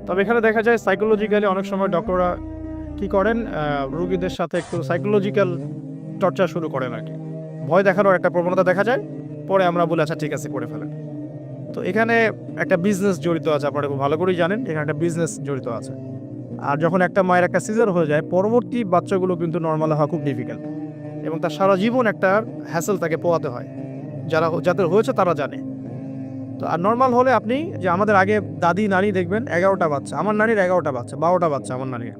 তবে এখানে দেখা যায় সাইকোলজিক্যালি অনেক সময় ডক্টররা কী করেন, রোগীদের সাথে একটু সাইকোলজিক্যাল টর্চার শুরু করেন আর কি, ভয় দেখানোর একটা প্রবণতা দেখা যায়। পরে আমরা বলি আচ্ছা ঠিক আছে করে ফেলেন। তো এখানে একটা বিজনেস জড়িত আছে, আপনারা খুব ভালো করেই জানেন এখানে একটা বিজনেস জড়িত আছে। আর যখন একটা মায়ের একটা সিজার হয়ে যায়, পরবর্তী বাচ্চাগুলো কিন্তু নর্মাল হওয়া খুব ডিফিকাল্ট, এবং তার সারা জীবন একটা হ্যাসেল তাকে পোয়াতে হয়। যাদের হয়েছে তারা জানে। তো আর নর্মাল হলে আপনি যে আমাদের আগে দাদি নানি দেখবেন 11টা বাচ্চা, আমার নানির 11টা বাচ্চা, 12টা বাচ্চা আমার নানির,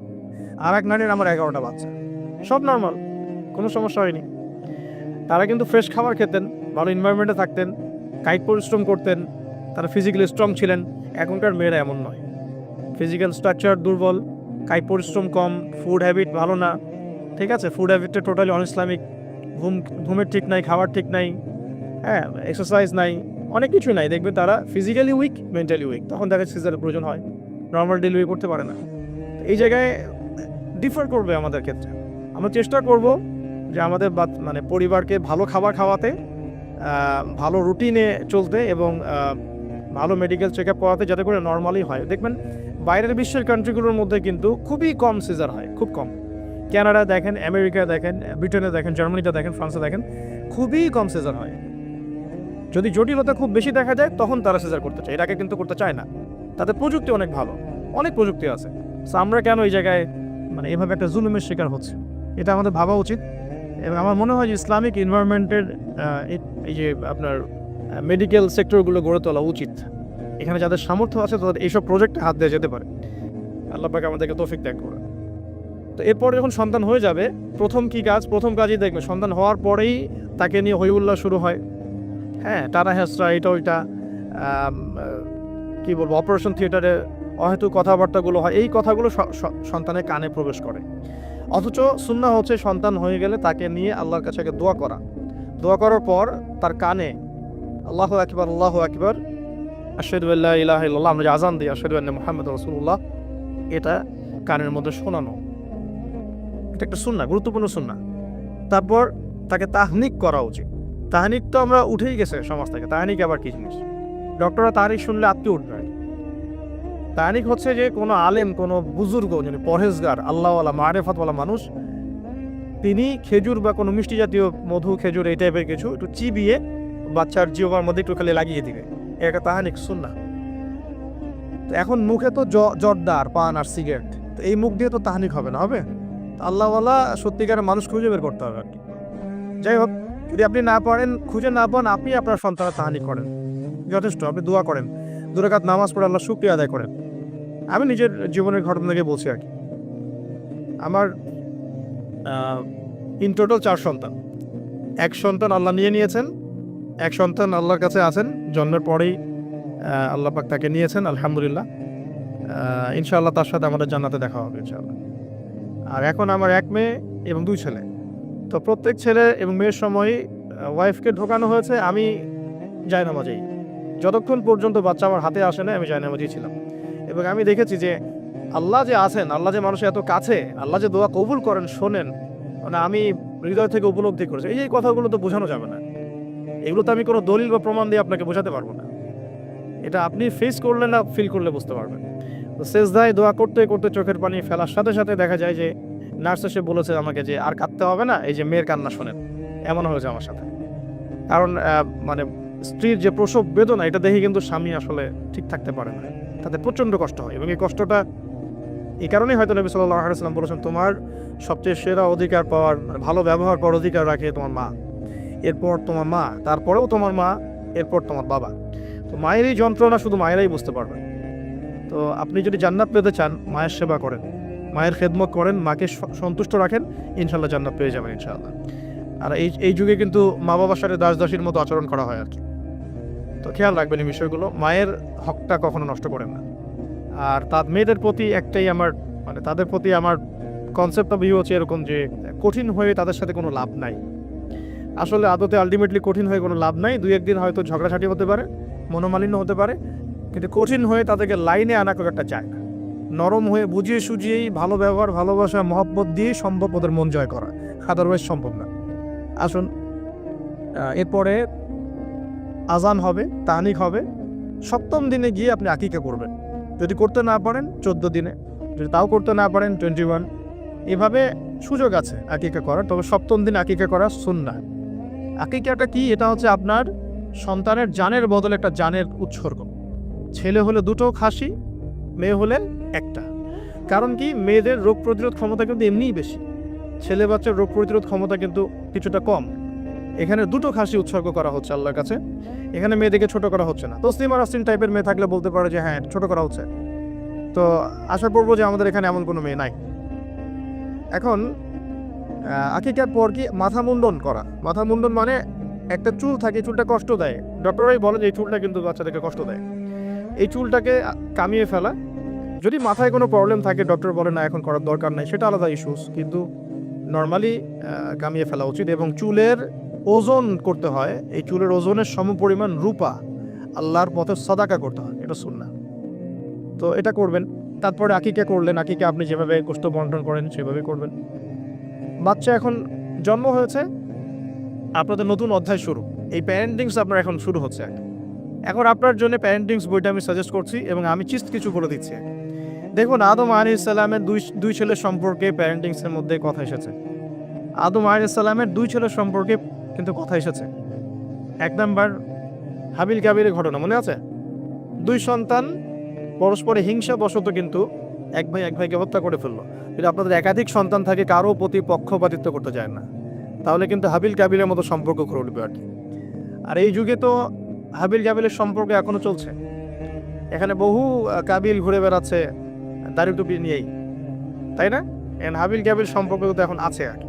আর এক নানির আমার 11টা বাচ্চা, সব নর্মাল, কোনো সমস্যা হয়নি। তারা কিন্তু ফ্রেশ খাবার খেতেন, ভালো এনভায়রনমেন্টে থাকতেন, কায়িক পরিশ্রম করতেন, তারা ফিজিক্যালি স্ট্রং ছিলেন। এখনকার মেয়েরা এমন নয়, ফিজিক্যাল স্ট্রাকচার দুর্বল, কায়িক পরিশ্রম কম, ফুড হ্যাবিট ভালো না, ঠিক আছে, ফুড হ্যাবিটটা টোটালি অন ইসলামিক, ঘুমের ঠিক নাই, খাবার ঠিক নাই, হ্যাঁ, এক্সারসাইজ নাই, অনেক কিছু নাই। দেখবে তারা ফিজিক্যালি উইক, মেন্টালি উইক, তখন দেখা সিজারের প্রয়োজন হয়, নর্মাল ডেলিভারি করতে পারে না। এই জায়গায় ডিফার করবে আমাদের ক্ষেত্রে। আমরা চেষ্টা করব যে আমাদের মানে পরিবারকে ভালো খাবার খাওয়াতে, ভালো রুটিনে চলতে, এবং ভালো মেডিকেল চেক আপ করাতে, যাতে করে নর্মালি হয়। দেখবেন বাইরের বিশ্বের কান্ট্রিগুলোর মধ্যে কিন্তু খুবই কম সিজার হয়, খুব কম। কানাডা দেখেন, আমেরিকা দেখেন, ব্রিটেনে দেখেন, জার্মানিতে দেখেন, ফ্রান্সে দেখেন, খুবই কম সিজার হয়। যদি জটিলতা খুব বেশি দেখা যায় তখন তারা সিজার করতে চায়, এটাকে কিন্তু করতে চায় না। তাদের প্রযুক্তি অনেক ভালো, অনেক প্রযুক্তি আছে। সো আমরা কেন এই জায়গায় মানে এভাবে একটা জুলুমের শিকার হচ্ছে, এটা আমাদের ভাবা উচিত। এবং আমার মনে হয় যে ইসলামিক এনভায়রনমেন্টের এই যে আপনার মেডিকেল সেক্টরগুলো গড়ে তোলা উচিত। এখানে যাদের সামর্থ্য আছে তাদের এইসব প্রজেক্টে হাত দেওয়া যেতে পারে। আল্লাহ পাক আমাদেরকে তৌফিক দান করুন। তো এরপর যখন সন্তান হয়ে যাবে, প্রথম কাজই দেখবে, সন্তান হওয়ার পরেই তাকে নিয়ে হইউল্লাহ শুরু হয়। হ্যাঁ, টানা হেঁচড়া, এটা ওইটা, কী বলবো, অপারেশন থিয়েটারে হয়তো কথাবার্তাগুলো হয়, এই কথাগুলো সন্তানের কানে প্রবেশ করে। অথচ সুন্নাহ হচ্ছে সন্তান হয়ে গেলে তাকে নিয়ে আল্লাহর কাছে আগে দোয়া করার পর তার কানে আল্লাহু আকবার, আল্লাহু আকবার, আশহাদু আল্লা ইলাহা ইল্লাল্লাহ, আমরা যে আযান দিই আশহাদু আন্না মুহাম্মাদুর রাসূলুল্লাহ, এটা কানের মধ্যে শোনানো। এটা একটা সুন্নাহ, গুরুত্বপূর্ণ সুন্নাহ। তারপর তাকে তাহনিক করা উচিত। তাহনিক তো আমরা উঠেই গেছে সমাজ থেকে, তাহনিক আবার কি জিনিস? ডক্টররা তাহনিক শুনলে আটকে উঠবে। তাহনিক হচ্ছে যে কোনো আলেম, কোনো বুজুর্গ, যিনি পরহেজগার, আল্লাহওয়ালা, মারেফতওয়ালা মানুষ, তিনি খেজুর বা কোনো মিষ্টি জাতীয় মধু, খেজুর, এই টাইপের কিছু একটু চিবিয়ে বাচ্চার জিহ্বার মধ্যে একটু খালি লাগিয়ে দিবে, এটা তাহনিক সুন্নাহ। তো এখন মুখে তো জর্দা আর পান আর সিগারেট, তো এই মুখ দিয়ে তো তাহনিক হবে না, হবে? আল্লাহওয়ালা সত্যিকারের মানুষ খুঁজে বের করতে হবে আর কি। যাই হোক, যদি আপনি না পারেন, খুঁজে না পান, আপনি আপনার সন্তানের তাহনিক করেন, যথেষ্ট। আপনি দোয়া করেন, 2 রাকাত নামাজ পড়ে আল্লাহ শুকরিয়া আদায় করেন। আমি নিজের জীবনের ঘটনা থেকে বলছি আর কি। আমার ইন টোটাল 4 সন্তান। 1 সন্তান আল্লাহ নিয়েছেন, 1 সন্তান আল্লাহর কাছে আছেন, জন্মের পরেই আল্লাহ পাক তাকে নিয়েছেন, আলহামদুলিল্লাহ। ইনশাআল্লাহ তার সাথে আমাদের জান্নাতে দেখা হবে ইনশাআল্লাহ। আর এখন আমার 1 মেয়ে এবং 2 ছেলে। তো প্রত্যেক ছেলে এবং মেয়ের সময় ওয়াইফকে ঢোকানো হয়েছে, আমি জায়নামাজেই। যতক্ষণ পর্যন্ত বাচ্চা আমার হাতে আসে না, আমি জায়নামাজেই ছিলাম। এবং আমি দেখেছি যে আল্লাহ যে আছেন, আল্লাহ যে মানুষের এত কাছে, আল্লাহ যে দোয়া কবুল করেন, শোনেন, মানে আমি হৃদয় থেকে উপলব্ধি করেছি। এই কথাগুলো তো বোঝানো যাবে না, এগুলো তো আমি কোনো দলিল বা প্রমাণ দিয়ে আপনাকে বোঝাতে পারবো না। এটা আপনি ফেস করলে না, ফিল করলে বুঝতে পারবেন। তো সেজদায় দোয়া করতে করতে চোখের পানি ফেলার সাথে সাথে দেখা যায় যে নার্স এসে বলেছে আমাকে যে আর কাঁদতে হবে না, এই যে মেয়ের কান্না শোনেন। এমন হয়েছে আমার সাথে। কারণ মানে স্ত্রীর যে প্রসব বেদনা, এটা দেখে কিন্তু স্বামী আসলে ঠিক থাকতে পারে না, তাদের প্রচণ্ড কষ্ট হয়। এবং এই কষ্টটা এই কারণেই হয়তো নবী সাল্লাল্লাহু আলাইহি ওয়াসাল্লাম বলেছেন, তোমার সবচেয়ে সেরা অধিকার পাওয়ার, ভালো ব্যবহার করার অধিকার রাখে তোমার মা, এরপর তোমার মা, তারপরেও তোমার মা, এরপর তোমার বাবা। তো মায়ের এই যন্ত্রণা শুধু মায়েরাই বুঝতে পারবে। তো আপনি যদি জান্নাত পেতে চান, মায়ের সেবা করেন, মায়ের খেদমত করেন, মাকে সন্তুষ্ট রাখেন, ইনশাল্লাহ জান্নাত পেয়ে যাবেন ইনশাআল্লাহ। আর এই যুগে কিন্তু মা বাবার সাথে দাসদাসীর মতো আচরণ করা হয় আর কি। তো খেয়াল রাখবেন এই বিষয়গুলো, মায়ের হকটা কখনো নষ্ট করেন না। আর তার মেয়েদের প্রতি একটাই আমার, মানে তাদের প্রতি আমার কনসেপ্ট অফ ভিউ হচ্ছে এরকম যে কঠিন হয়ে তাদের সাথে কোনো লাভ নাই। আসলে আদতে আলটিমেটলি কঠিন হয়ে কোনো লাভ নাই। 2-1 দিন হয়তো ঝগড়াঝাটি হতে পারে, মনোমালিন্য হতে পারে, কিন্তু কঠিন হয়ে তাদেরকে লাইনে আনা খুব একটা চায় না। নরম হয়ে বুঝিয়ে সুঝিয়েই, ভালো ব্যবহার, ভালোবাসা, মহব্বত দিয়ে সম্ভব ওদের মন জয় করা, আদারওয়াইজ সম্ভব না। আসুন, এরপরে আজান হবে, তাহনিক হবে, 7ম দিনে গিয়ে আপনি আকিকা করবেন। যদি করতে না পারেন 14 দিনে, যদি তাও করতে না পারেন 21, এভাবে সুযোগ আছে আকিকা করার। তবে 7ম দিন আকিকা করা সুন্নাহ। আকিকাটা কি? এটা হচ্ছে আপনার সন্তানের জানের বদলে একটা জানের উৎসর্গ। ছেলে হলে দুটো খাসি, মেয়ে হলে একটা। কারণ কি, মেয়েদের রোগ প্রতিরোধ ক্ষমতা কিন্তু এমনিই বেশি, ছেলে বাচ্চার রোগ প্রতিরোধ ক্ষমতা কিন্তু কিছুটা কম। এখানে দুটো খাসি উৎসর্গ করা হচ্ছে আল্লাহর কাছে, এখানে মেয়েদেরকে ছোট করা হচ্ছে না। তসলিমা নাসরিন টাইপের মেয়ে থাকলে বলতে পারে যে হ্যাঁ ছোট করা হচ্ছে, তো আশা করবো যে আমাদের এখানে এমন কোনো মেয়ে নাই। এখন আকিকার পর কি মাথা মুন্ডন করা। মাথা মুন্ডন মানে একটা চুল থাকে, চুলটা কষ্ট দেয়, ডক্টরাই বলে যে এই চুলটা কিন্তু বাচ্চাদেরকে কষ্ট দেয়, এই চুলটাকে কামিয়ে ফেলা। যদি মাথায় কোনো প্রবলেম থাকে ডক্টর বলে না এখন করার দরকার নাই, সেটা আলাদা ইস্যুস, কিন্তু নর্মালি কামিয়ে ফেলা উচিত। এবং চুলের ওজন করতে হয়, এই চুলের ওজনের সমপরিমাণ রূপা আল্লাহর পথে সাদাকা করতে হয়, এটা সুন্নাহ। তো এটা করবেন। তারপরে আকিকা করলেন, আকিকা আপনি যেভাবে গোশত বন্টন করেন সেভাবে করবেন। বাচ্চা এখন জন্ম হয়েছে, আপনাদের নতুন অধ্যায় শুরু, এই প্যারেন্টিংস আপনার এখন শুরু হচ্ছে। এখন আপনার জন্য প্যারেন্টিংস বইটা আমি সাজেস্ট করছি এবং আমি কিছু বলে দিচ্ছি। দেখুন, আদম আলাইহিস সালামের দুই ছেলের সম্পর্কে প্যারেন্টিংসের মধ্যে কথা এসেছে। আদম আলাইহিস সালামের দুই ছেলের সম্পর্কে কিন্তু কথা এসেছে। এক নাম্বার হাবিল কাবিলের ঘটনা মনে আছে? দুই সন্তান পরস্পরে হিংসা বশত কিন্তু এক ভাইকে হত্যা করে ফেললো। যদি আপনাদের একাধিক সন্তান থাকে, কারো প্রতি পক্ষপাতিত্ব করতে যায় না, তাহলে কিন্তু হাবিল কাবিলের মতো সম্পর্ক করে উঠবে আর কি। আর এই যুগে তো হাবিল কাবিলের সম্পর্ক এখনো চলছে, এখানে বহু কাবিল ঘুরে বেড়াচ্ছে দাড়ি টুপি নিয়েই, তাই না? হাবিল কাবিল সম্পর্ক তো এখন আছে। আর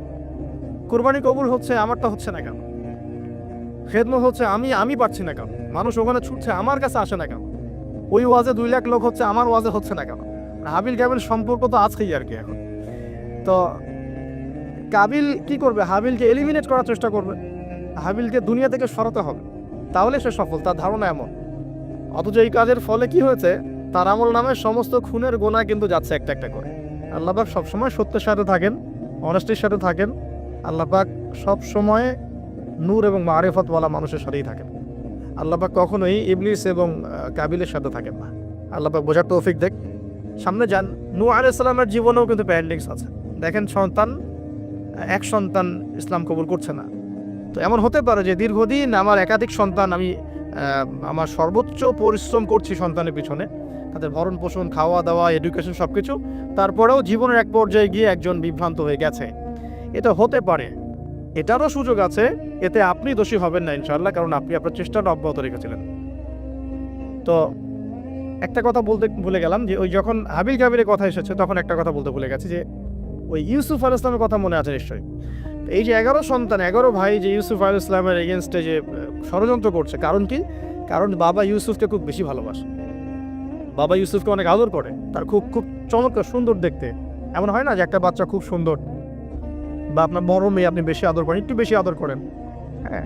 কুরবানি কবুল হচ্ছে, আমারটা হচ্ছে না কেন? খেদমত হচ্ছে, আমি পারছি না কেন? মানুষ ওখানে ছুটছে, আমার কাছে আসে না কেন? ওই ওয়াজে 2 লাখ লোক হচ্ছে, আমার ওয়াজে হচ্ছে না কেন? হাবিল কাবিল সম্পর্ক তো আছেই আর কি। এখন তো কাবিল কি করবে? হাবিলকে এলিমিনেট করার চেষ্টা করবে, হাবিলকে দুনিয়া থেকে সরাতে হবে, তাহলে সে সফল, তার ধারণা এমন। অথচ এই কাজের ফলে কি হয়েছে? তার আমল নামে সমস্ত খুনের গোনা কিন্তু যাচ্ছে একটা একটা করে। আল্লাহ পাক সবসময় সত্যের সাথে থাকেন, অনেস্টির সাথে থাকেন। আল্লাহ পাক সবসময় নূর এবং মারিফতওয়ালা মানুষের সাথেই থাকেন। আল্লাহ পাক কখনোই ইবলিস এবং কাবিলের সাথে থাকেন না। আল্লাহ পাক বোঝার তৌফিক দেখ। সামনে যান। নূহ আলাইহিস সালামের জীবনেও কিন্তু প্যারেন্টিংস আছে। দেখেন, এক সন্তান ইসলাম কবুল করছে না। তো এমন হতে পারে যে দীর্ঘদিন আমার একাধিক সন্তান, আমি আমার সর্বোচ্চ পরিশ্রম করছি সন্তানের পিছনে, তাদের ভরণ পোষণ, খাওয়া দাওয়া, এডুকেশন সব কিছু, তারপরেও জীবনের এক পর্যায়ে গিয়ে একজন বিভ্রান্ত হয়ে গেছে। এটা হতে পারে, এটারও সুযোগ আছে। এতে আপনি দোষী হবেন না ইনশাআল্লাহ, কারণ আপনি আপনার চেষ্টাটা অব্যাহত রেখেছিলেন। তো একটা কথা বলতে ভুলে গেলাম যে ওই যখন হাবিল কাবিলের কথা এসেছে তখন একটা কথা বলতে ভুলে গেছি, যে ওই ইউসুফ আলাইহিস সালামের কথা মনে আছে নিশ্চয়ই। এই যে 11 সন্তান, 11 ভাই যে ইউসুফ আলাইহিস সালামের এগেনস্টে যে ষড়যন্ত্র করছে, কারণ কি? কারণ বাবা ইউসুফকে খুব বেশি ভালোবাসে, বাবা ইউসুফকে অনেক আদর করে, তার খুব খুব চমৎকার সুন্দর দেখতে। এমন হয় না যে একটা বাচ্চা খুব সুন্দর, বা আপনার বড় মেয়ে আপনি বেশি আদর করেন, একটু বেশি আদর করেন, হ্যাঁ।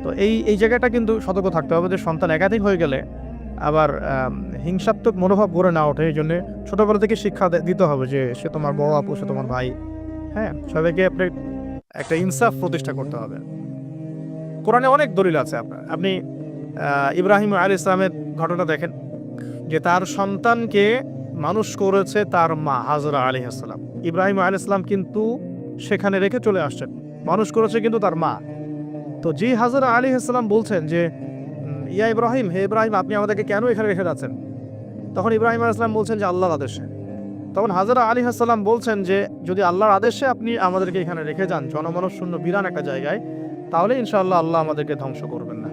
তো এই জায়গাটা কিন্তু সতর্ক থাকতে হবে যে সন্তান একাধিক হয়ে গেলে আবার হিংসাত্মক মনোভাব গড়ে না ওঠে। এই জন্য ছোটোবেলা থেকে শিক্ষা দিতে হবে যে সে তোমার বড় আপু, সে তোমার ভাই, হ্যাঁ। সবাইকে আপনি একটা ইনসাফ প্রতিষ্ঠা করতে হবে। কোরআনে অনেক দলিল আছে। আপনি ইব্রাহিম আলাইহিস সালামের ঘটনা দেখেন, যে তার সন্তানকে মানুষ করেছে তার মা হাজরা আলাইহিস সালাম। ইব্রাহিম আলাইহিস সালাম কিন্তু সেখানে রেখে চলে আসছেন, মানুষ করেছে কিন্তু তার মা। তো জি হাজরা আলাইহিস সালাম বলছেন যে ইয়া ইব্রাহিম, হে ইব্রাহিম, আপনি আমাদেরকে কেন এখানে রেখে যাচ্ছেন? তখন ইব্রাহিম আলাইহিস সালাম বলছেন যে আল্লাহর আদেশে। তখন হাজরা আলাইহিস সালাম বলছেন যে যদি আল্লাহর আদেশে আপনি আমাদেরকে এখানে রেখে যান জনমানব শূন্য বিরান একটা জায়গায়, তাহলে ইনশাআল্লাহ আল্লাহ আমাদেরকে ধ্বংস করবেন না।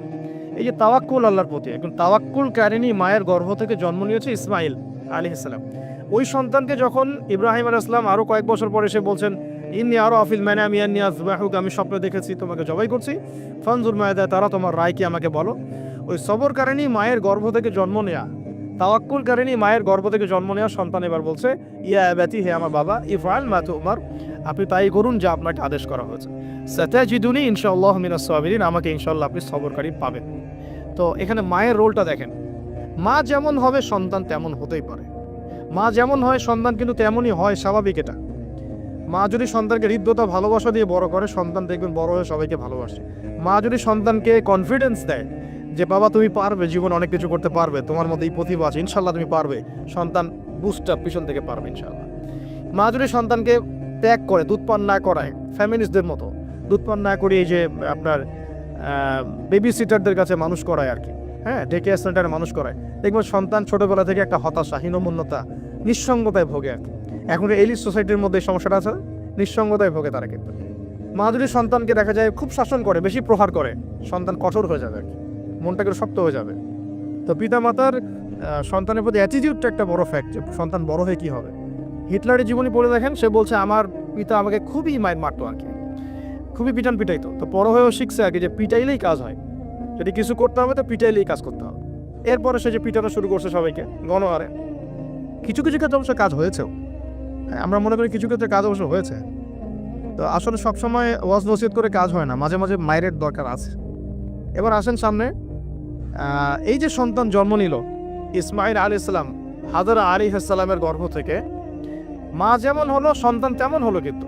এই যে তাওয়াক্কুল আল্লাহর প্রতি, এখন তাওয়াক্কুল কারিনী মায়ের গর্ভ থেকে জন্ম নিয়েছে ইসমাইল আলাইহিস সালাম। ওই সন্তানকে যখন ইব্রাহিম আলাইহিস সালাম আরো কয়েক বছর পরে এসে বলছেন ইন্নী আরা ফিল মানামি আন্নী আযবাহুকা, আমি স্বপ্নে দেখেছি তোমাকে জবাই করছি, ফানজুর মাযা তারা, তোমার রায় কি আমাকে বলো। ওই সবরকারিনী মায়ের গর্ভ থেকে জন্ম নেয়া, তাওয়াক্কুলকারিনী মায়ের গর্ভ থেকে জন্ম নেওয়া সন্তান এবার বলছে ইয়া আবাতি, হে আমার বাবা, ইফআল মা তুমার, আপনি তাই করুন যা আপনাকে আদেশ করা হয়েছে। সাতাজিদুনি ইনশাআল্লাহ মিনাস সাবিরিন, আমাকে ইনশাআল্লাহ আপনি সবরকারী পাবেন। তো এখানে মায়ের রোলটা দেখেন, মা যেমন হবে সন্তান তেমন হতেই পারে, মা যেমন হয় সন্তান কিন্তু তেমনই হয়, স্বাভাবিক এটা। মা যদি সন্তানকে হৃদ্যতা ভালোবাসা দিয়ে বড় করে, সন্তান দেখবেন বড় হয়ে সবাইকে ভালোবাসে। মা যদি সন্তানকে কনফিডেন্স দেয় যে বাবা তুমি পারবে, জীবনে অনেক কিছু করতে পারবে, তোমার মধ্যে এই প্রতিভা আছে, ইনশাল্লাহ তুমি পারবে, সন্তান বুস্ট আপ পিছন থেকে পারবে ইনশাল্লাহ। মা যদি সন্তানকে ত্যাগ করে, দুধ পান না করায়, ফ্যামিলিস্টদের মতো দুধ পান না করিয়ে যে আপনার বেবি সিটারদের কাছে মানুষ করায় আর কি, হ্যাঁ, ডে কেয়ার সেন্টারে মানুষ করায়। দেখবেন সন্তান ছোটোবেলা থেকে একটা হতাশা, হীনমন্যতা, নিঃসঙ্গতায় ভোগে আর কি। এখন এলিট সোসাইটির মধ্যে এই সমস্যাটা আছে, নিঃসঙ্গতায় ভোগে তারা। কিন্তু মা যদি সন্তানকে দেখা যায় খুব শাসন করে, বেশি প্রহার করে, সন্তান কঠোর হয়ে যাবে আর কি, মনটা করে শক্ত হয়ে যাবে। তো পিতামাতার সন্তানের প্রতি অ্যাটিটিউডটা একটা বড় ফ্যাক্ট, যে সন্তান বড় হয়ে কী হবে। হিটলারের জীবনী পড়ে দেখেন, সে বলছে আমার পিতা আমাকে খুবই মারতো আর কি, খুবই পিটাইতো। তো বড় হয়েও শিখছে আর কি যে পিটাইলেই কাজ হয়, যদি কিছু করতে হবে তো পিটাইলেই কাজ করতে হবে। এরপরে সে যে পিটানো শুরু করছে সবাইকে গণহারে। কিছু কিছু ক্ষেত্রে অবশ্য কাজ হয়েছেও, আমরা মনে করি কিছু ক্ষেত্রে কাজ অবশ্য হয়েছে। তো আসলে সবসময় ওয়াজ নসিহত করে কাজ হয় না, মাঝে মাঝে মায়ের দরকার আছে। এবার আসেন সামনে, এই যে সন্তান জন্ম নিল ইসমাইল আলাইহিস সালাম, হাজরা আলাইহিস সালামের গর্ভ থেকে, মা যেমন হলো সন্তান তেমন হলো কিন্তু।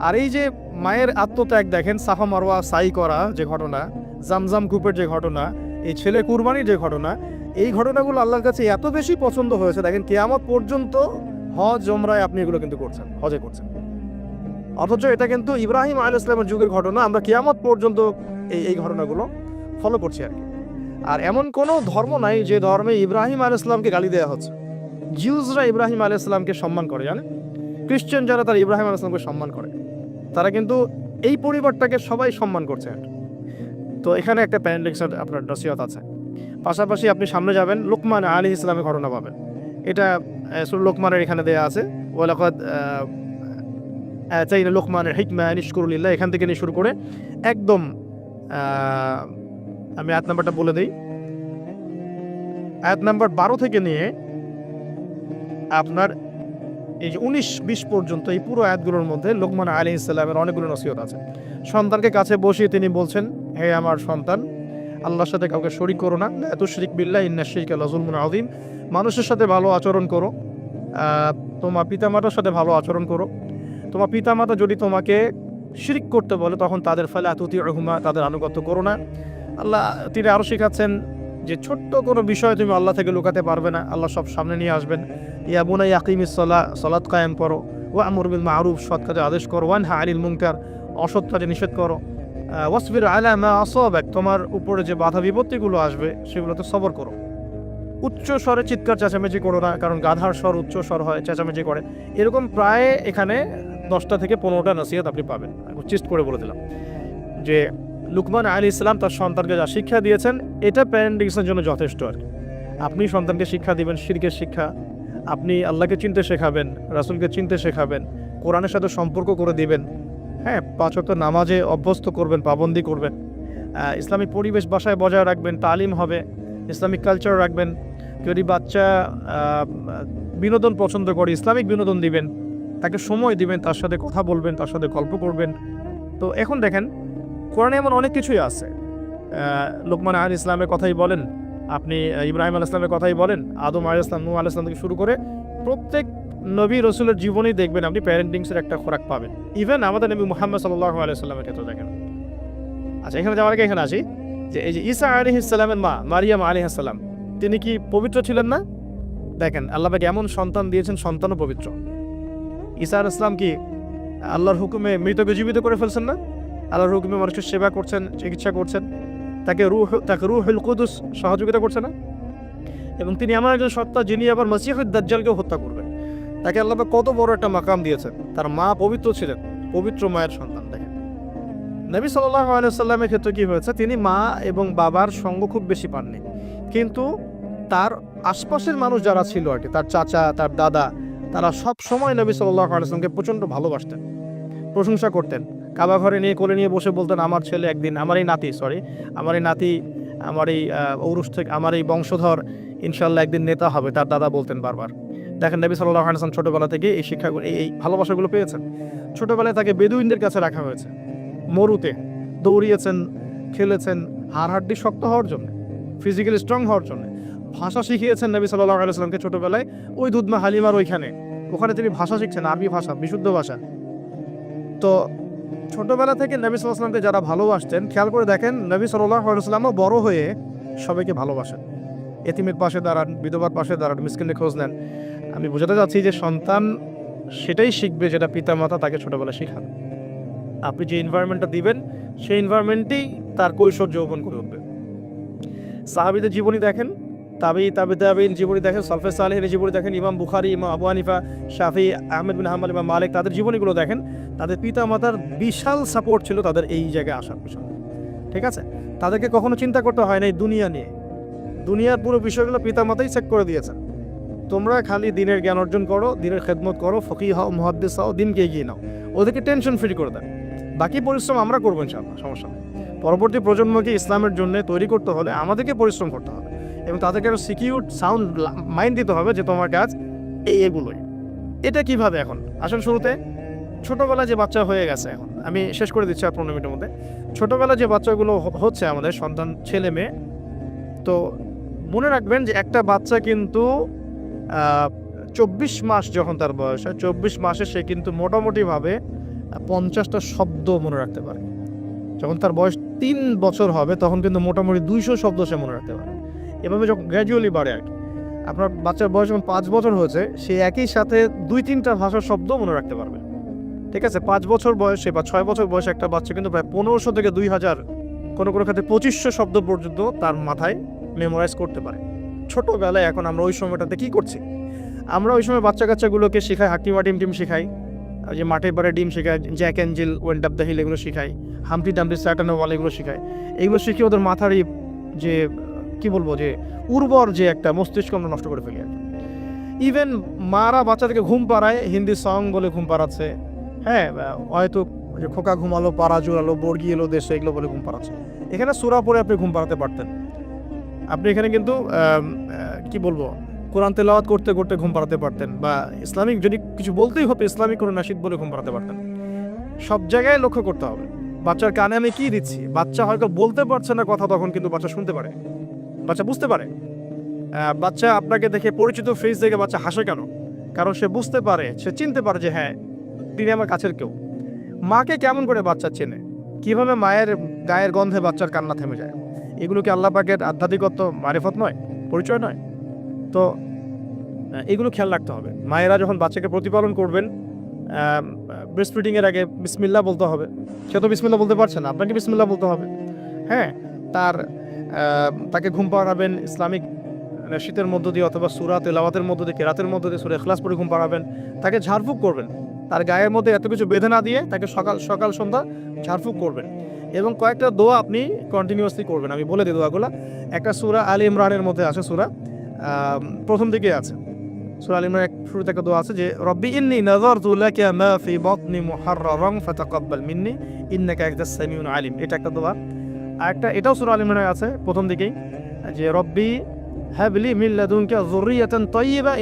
আর এই যে মায়ের আত্মত্যাগ দেখেন, সাফা মারওয়া সাই করা যে ঘটনা, জামজাম কূপের যে ঘটনা, এই ছেলে কুরবানির যে ঘটনা, এই ঘটনাগুলো আল্লাহর কাছে এত বেশি পছন্দ হয়েছে। দেখেন কিয়ামত পর্যন্ত হজ ওমরায় আপনি এগুলো কিন্তু করছেন, হজে করছেন। অথচ এটা কিন্তু ইব্রাহিম আলাইহিস সালামের যুগের ঘটনা, আমরা কিয়ামত পর্যন্ত এই ঘটনাগুলো ফলো করছি আর কি। আর এমন কোনো ধর্ম নাই যে ধর্মে ইব্রাহিম আলাইহিস সালামকে গালি দেওয়া হচ্ছে। জিউসরা ইব্রাহিম আলাইহিস সালামকে সম্মান করে, জানেন, খ্রিস্টান যারা তারা ইব্রাহিম আলাইহিস সালামকে সম্মান করে, তারা কিন্তু এই পরিবারটাকে সবাই সম্মান করছে। তো এখানে একটা প্যারেন্টিংসের আপনার নসিহত আছে। পাশাপাশি আপনি সামনে যাবেন, লুকমান আলাইহিস সালামের ঘটনা পাবেন। এটা সূরা লুকমানের এখানে দেয়া আছে, ওয়ালাকাদ আতাইনা লুকমানের হিকমা আন ইশকুর লিল্লাহ, এখান থেকে নিয়ে শুরু করে একদম আমি আয়াত নাম্বারটা বলে দিই, আয়াত নাম্বার 12 থেকে নিয়ে আপনার এই যে 19-20 পর্যন্ত এই পুরো আয়াতগুলোর মধ্যে লুকমান আলাইহিস সালামের অনেকগুলো নসিহত আছে। সন্তানকে কাছে বসিয়ে তিনি বলছেন, হে আমার সন্তান, আল্লাহর সাথে কাউকে শরীক করো না, লা তুশরিক বিল্লাহ ইন্নাশ শিরকা লাযুলমুন আযীম। মানুষের সাথে ভালো আচরণ করো, তোমার পিতামাতার সাথে ভালো আচরণ করো। তোমার পিতামাতা যদি তোমাকে শিরক করতে বলে তখন তাদের ফালা তুতিউহুমা, তাদের আনুগত্য করো না। আল্লাহ তিনি আরও শেখাচ্ছেন যে ছোট্ট কোনো বিষয় তুমি আল্লাহ থেকে লুকাতে পারবে না, আল্লাহ সব সামনে নিয়ে আসবেন। ইয়া বুনাইয়া আকিমিস সালাহ, সালাত কায়েম করো, ওয়া'মুর বিল মা'রুফ, সৎ কাজে আদেশ করো, ওয়ানহা আনিল মুনকার, অসৎ কাজে নিষেধ করো, ওয়াসবির আলা মা আসাবাক, তোমার উপরে যে বাধা বিপত্তিগুলো আসবে সেগুলোতে সবর করো। উচ্চ স্বরে চিৎকার চেঁচামেচি করো না, কারণ গাধার স্বর উচ্চ স্বর হয়, চেঁচামেচি করে। এরকম প্রায় এখানে 10টা থেকে 15টা নসিহত আপনি পাবেন। চিস্ট করে বলে দিলাম যে লুকমান আলাইহিস সালাম তার সন্তানকে যা শিক্ষা দিয়েছেন এটা প্যারেন্টিংসের জন্য যথেষ্ট আর কি। আপনি সন্তানকে শিক্ষা দিবেন শিরকের শিক্ষা, আপনি আল্লাহকে চিনতে শেখাবেন, রাসূলকে চিনতে শেখাবেন, কোরআনের সাথে সম্পর্ক করে দিবেন, হ্যাঁ, 5 ওয়াক্ত নামাজে অভ্যস্ত করবেন, পাবন্দি করবেন, ইসলামিক পরিবেশ বাসায় বজায় রাখবেন, তালিম হবে, ইসলামিক কালচার রাখবেন। যদি বাচ্চা বিনোদন পছন্দ করে ইসলামিক বিনোদন দিবেন, তাকে সময় দিবেন, তার সাথে কথা বলবেন, তার সাথে গল্প করবেন। তো এখন দেখেন কোরআনে এমন অনেক কিছুই আছে, লুকমান আলাইহিস সালামের কথাই বলেন, আপনি ইব্রাহিম আলাইহিস সালামের কথাই বলেন, আদম আলাইহিস সালাম, নূহ আলাইহিস সালাম থেকে শুরু করে প্রত্যেক নবী রসুলের জীবনেই দেখবেন আপনি প্যারেন্টিংসের একটা খোরাক পাবেন। ইভেন আমাদের নবী মুহাম্মদ সাল্লাল্লাহু আলাইহি সাল্লামের ক্ষেত্রে দেখেন। আচ্ছা, এখানে যাওয়ার আগে এখানে আসি যে এই যে ঈসা আলাইহিস সালামের মা মারিয়াম আলাইহিস সালাম, তিনি কি পবিত্র ছিলেন না? দেখেন আল্লাহ পাক এমন সন্তান দিয়েছেন, সন্তানও পবিত্র। ঈসা আলাইহিস সালাম কি আল্লাহর হুকুমে মৃতকে জীবিত করে ফেলছেন না? আল্লাহর হুকুমে মানুষের সেবা করছেন, চিকিৎসা করছেন, তাকে রূহুল কুদুস সহযোগিতা করছে না? এবং তিনি এমন একজন সত্তা যিনি আবার মসিহুদ দাজ্জালকেও হত্যা করবেন। তাকে আল্লাহ পাক কত বড় একটা মাকাম দিয়েছেন। তার মা পবিত্র ছিলেন, পবিত্র মায়ের সন্তান। দেখেন নবী সাল্লাল্লাহু আলাইহি সাল্লামের ক্ষেত্রে কি হয়েছে, তিনি মা এবং বাবার সঙ্গ খুব বেশি পাননি, কিন্তু তার আশপাশের মানুষ যারা ছিল আর কি, তার চাচা, তার দাদা, তারা সব সময় নবী সাল্লাল্লাহু আলাইহি সাল্লামকে প্রচণ্ড ভালোবাসতেন, প্রশংসা করতেন। কাবা ঘরে নিয়ে কোলে নিয়ে বসে বলতেন, আমার ছেলে একদিন, আমার এই নাতি, আমার এই ঔরস থেকে, আমার এই বংশধর ইনশাআল্লাহ একদিন নেতা হবে, তার দাদা বলতেন বারবার। দেখেন নবী সাল্লাল্লাহু আলাইহি সাল্লাম ছোটবেলা থেকে এই শিক্ষাগুলো, এই ভালোবাসাগুলো পেয়েছেন। ছোটবেলায় তাকে বেদুইনদের কাছে রাখা হয়েছে, মরুতে দৌড়িয়েছেন, খেলেছেন, হাড়হাড্ডি শক্ত হওয়ার জন্য, ফিজিক্যালি স্ট্রং হওয়ার জন্য। ভাষা শিখিয়েছেন নবী সাল্লাল্লাহু আলাইহি সাল্লামকে ছোটবেলায়, ওই দুধমা হালিমার ওখানে তিনি ভাষা শিখছেন, আরবি ভাষা, বিশুদ্ধ ভাষা। তো ছোটবেলা থেকে নবী সাল্লাল্লাহু আলাইহি সাল্লামকে যারা ভালোবাসতেন, খেয়াল করে দেখেন নবী সাল্লাল্লাহু আলাইহি সাল্লামও বড় হয়ে সবাইকে ভালোবাসেন। এতিমের পাশে দাঁড়ান, বিধবার পাশে দাঁড়ান, মিসকিনের খোঁজ নেন। আমি বোঝাতে চাচ্ছি যে সন্তান সেটাই শিখবে যেটা পিতামাতা তাকে ছোটবেলা শেখান। আপনি যে এনভায়রনমেন্টটা দিবেন সেই এনভায়রনমেন্টেই তার কৈশোর যৌবন করে উঠবে। সাহাবীদের জীবনী দেখেন, তাবিঈন জীবনী দেখেন, সালফে সালেহিনের জীবনী দেখেন, ইমাম বুখারী, ইমাম আবু হানিফা, শাফি, আহমেদ বিন হাম্বল, ইমাম মালিক, তাদের জীবনীগুলো দেখেন। তাদের পিতা মাতার বিশাল সাপোর্ট ছিল তাদের এই জায়গায় আসার পিছনে। ঠিক আছে, তাদেরকে কখনো চিন্তা করতে হয় না এই দুনিয়া নিয়ে। দুনিয়ার পুরো বিষয়গুলো পিতা মাতাই চেক করে দিয়েছেন। তোমরা খালি দিনের জ্ঞান অর্জন করো, দিনের খেদমত করো, ফকিহ হও, মুহাদ্দিস হও, দিনকে এগিয়ে নাও। ওদেরকে টেনশন ফ্রি করে দেন। বাকি পরিশ্রম আমরা করবো ইনশাআল্লাহ, সমস্যা নেই। পরবর্তী প্রজন্মকে ইসলামের জন্য তৈরি করতে হলে আমাদেরকে পরিশ্রম করতে হবে এবং তাদেরকে একটা সিকিউর সাউন্ড মাইন্ড দিতে হবে যে তোমার কাজ এগুলোই। এটা কিভাবে? এখন আসল শুরুতে ছোটোবেলায় যে বাচ্চা হয়ে গেছে, এখন আমি শেষ করে দিচ্ছি আর 15 মিনিটের মধ্যে। ছোটোবেলায় যে বাচ্চাগুলো হচ্ছে আমাদের সন্তান, ছেলে মেয়ে, তো মনে রাখবেন যে একটা বাচ্চা কিন্তু 24 মাস যখন তার বয়স হয়, 24 মাসে সে কিন্তু মোটামুটিভাবে 50টা শব্দ মনে রাখতে পারে। যখন তার বয়স 3 বছর হবে তখন কিন্তু মোটামুটি 200 শব্দ সে মনে রাখতে পারে। এভাবে যখন গ্র্যাজুয়ালি বাড়ে আর কি। আপনার বাচ্চার বয়স যখন 5 বছর হয়েছে, সে একই সাথে 2-3টা ভাষার শব্দ মনে রাখতে পারবে। ঠিক আছে, 5 বছর বয়সে বা 6 বছর বয়সে একটা বাচ্চা কিন্তু প্রায় 1500 থেকে 2000, কোনো ক্ষেত্রে 2500 শব্দ পর্যন্ত তার মাথায় মেমোরাইজ করতে পারে ছোটোবেলায়। এখন আমরা ওই সময়টাতে কী করছি? আমরা ওই সময় বাচ্চা কাচ্চাগুলোকে শেখাই হাট্টিমা টিম শেখাই, যে মাঠে পাড়ে ডিম শেখায়, Jack and Jill, went up the hill, এগুলো শেখাই, হামটি ডামটি স্যাটানো ওয়াল, এগুলো শেখায়। এগুলো শিখে ওদের মাথার যে কি বলবো, যে উর্বর যে একটা মস্তিষ্ক আমরা নষ্ট করে ফেলি আর কি। ইভেন মারা বাচ্চাদেরকে ঘুম পাড়ায়, হিন্দি সং বলে ঘুম পাড়াচ্ছে, হ্যাঁ, হয়তো যে খোকা ঘুমালো, পাড়া জোড়ালো, বর্গি এলো দেশে, এগুলো বলে ঘুম পাড়াচ্ছে। এখানে সূরা পড়ে আপনি ঘুম পাড়াতে পারতেন। আপনি এখানে কিন্তু কি বলবো, কোরআন তেলাওয়াত করতে করতে ঘুম পাড়াতে পারতেন, বা ইসলামিক যদি কিছু বলতেই হতো ইসলামিক কোনো নাশিদ বলে ঘুম পাড়াতে পারতেন। সব জায়গায় লক্ষ্য করতে হবে বাচ্চার কানে আমি কি দিচ্ছি। বাচ্চা হয়তো বলতে পারছে না কথা, তখন কিন্তু বাচ্চা শুনতে পারে, বাচ্চা বুঝতে পারে। বাচ্চা আপনাকে দেখে, পরিচিত ফেস দেখে বাচ্চা হাসে কেন? কারণ সে বুঝতে পারে, সে চিনতে পারে যে হ্যাঁ, তিনি আমার কাছের কেউ। মাকে কেমন করে বাচ্চা চেনে? কিভাবে মায়ের গায়ের গন্ধে বাচ্চার কান্না থেমে যায়? এগুলো কি আল্লাহ পাকের আধ্যাত্মিকত্ব, মারিফত নয়, পরিচয় নয়? তো এগুলো খেয়াল রাখতে হবে। মায়েরা যখন বাচ্চাকে প্রতিপালন করবেন, ব্রেস্ট ফিডিংয়ের আগে বিসমিল্লাহ বলতে হবে। সে তো বিসমিল্লাহ বলতে পারছে না, আপনাকে বিসমিল্লাহ বলতে হবে। হ্যাঁ, তাকে ঘুম পাড়াবেন ইসলামিক শীতের মধ্য দিয়ে, অথবা সূরা তেলাওয়াতের মধ্য দিয়ে, কেরাতের মধ্য দিয়ে, সূরা ইখলাস পড়ে ঘুম পাড়াবেন। তাকে ঝাড়ফুঁক করবেন, তার গায়ের মধ্যে এত কিছু বেঁধে না দিয়ে তাকে সকাল সন্ধ্যা ঝাড়ফুঁক করবেন। এবং কয়েকটা দোয়া আপনি কন্টিনিউয়াসলি করবেন। আমি বলে দিই দোয়াগুলো। একটা সূরা আলী ইমরানের মধ্যে আছে, সূরা প্রথম দিকে আছে। সূরা আলী ইমরানের শুরুতে একটা দোয়া আছে যে রব্বি ইন্নী নাযারতু লাকা মা ফি বাতনি মুহাররারান ফাতাকাব্বাল মিন্নী ইন্নাকা আনতাস সামিউল আলিম। এটা একটা দোয়া। আর একটা, এটাও সূরা আলী ইমরানে আছে প্রথম দিকেই, যে রব্বি হাবলি মিন লাদুনকা যুররিয়াতান তাইয়্যিবা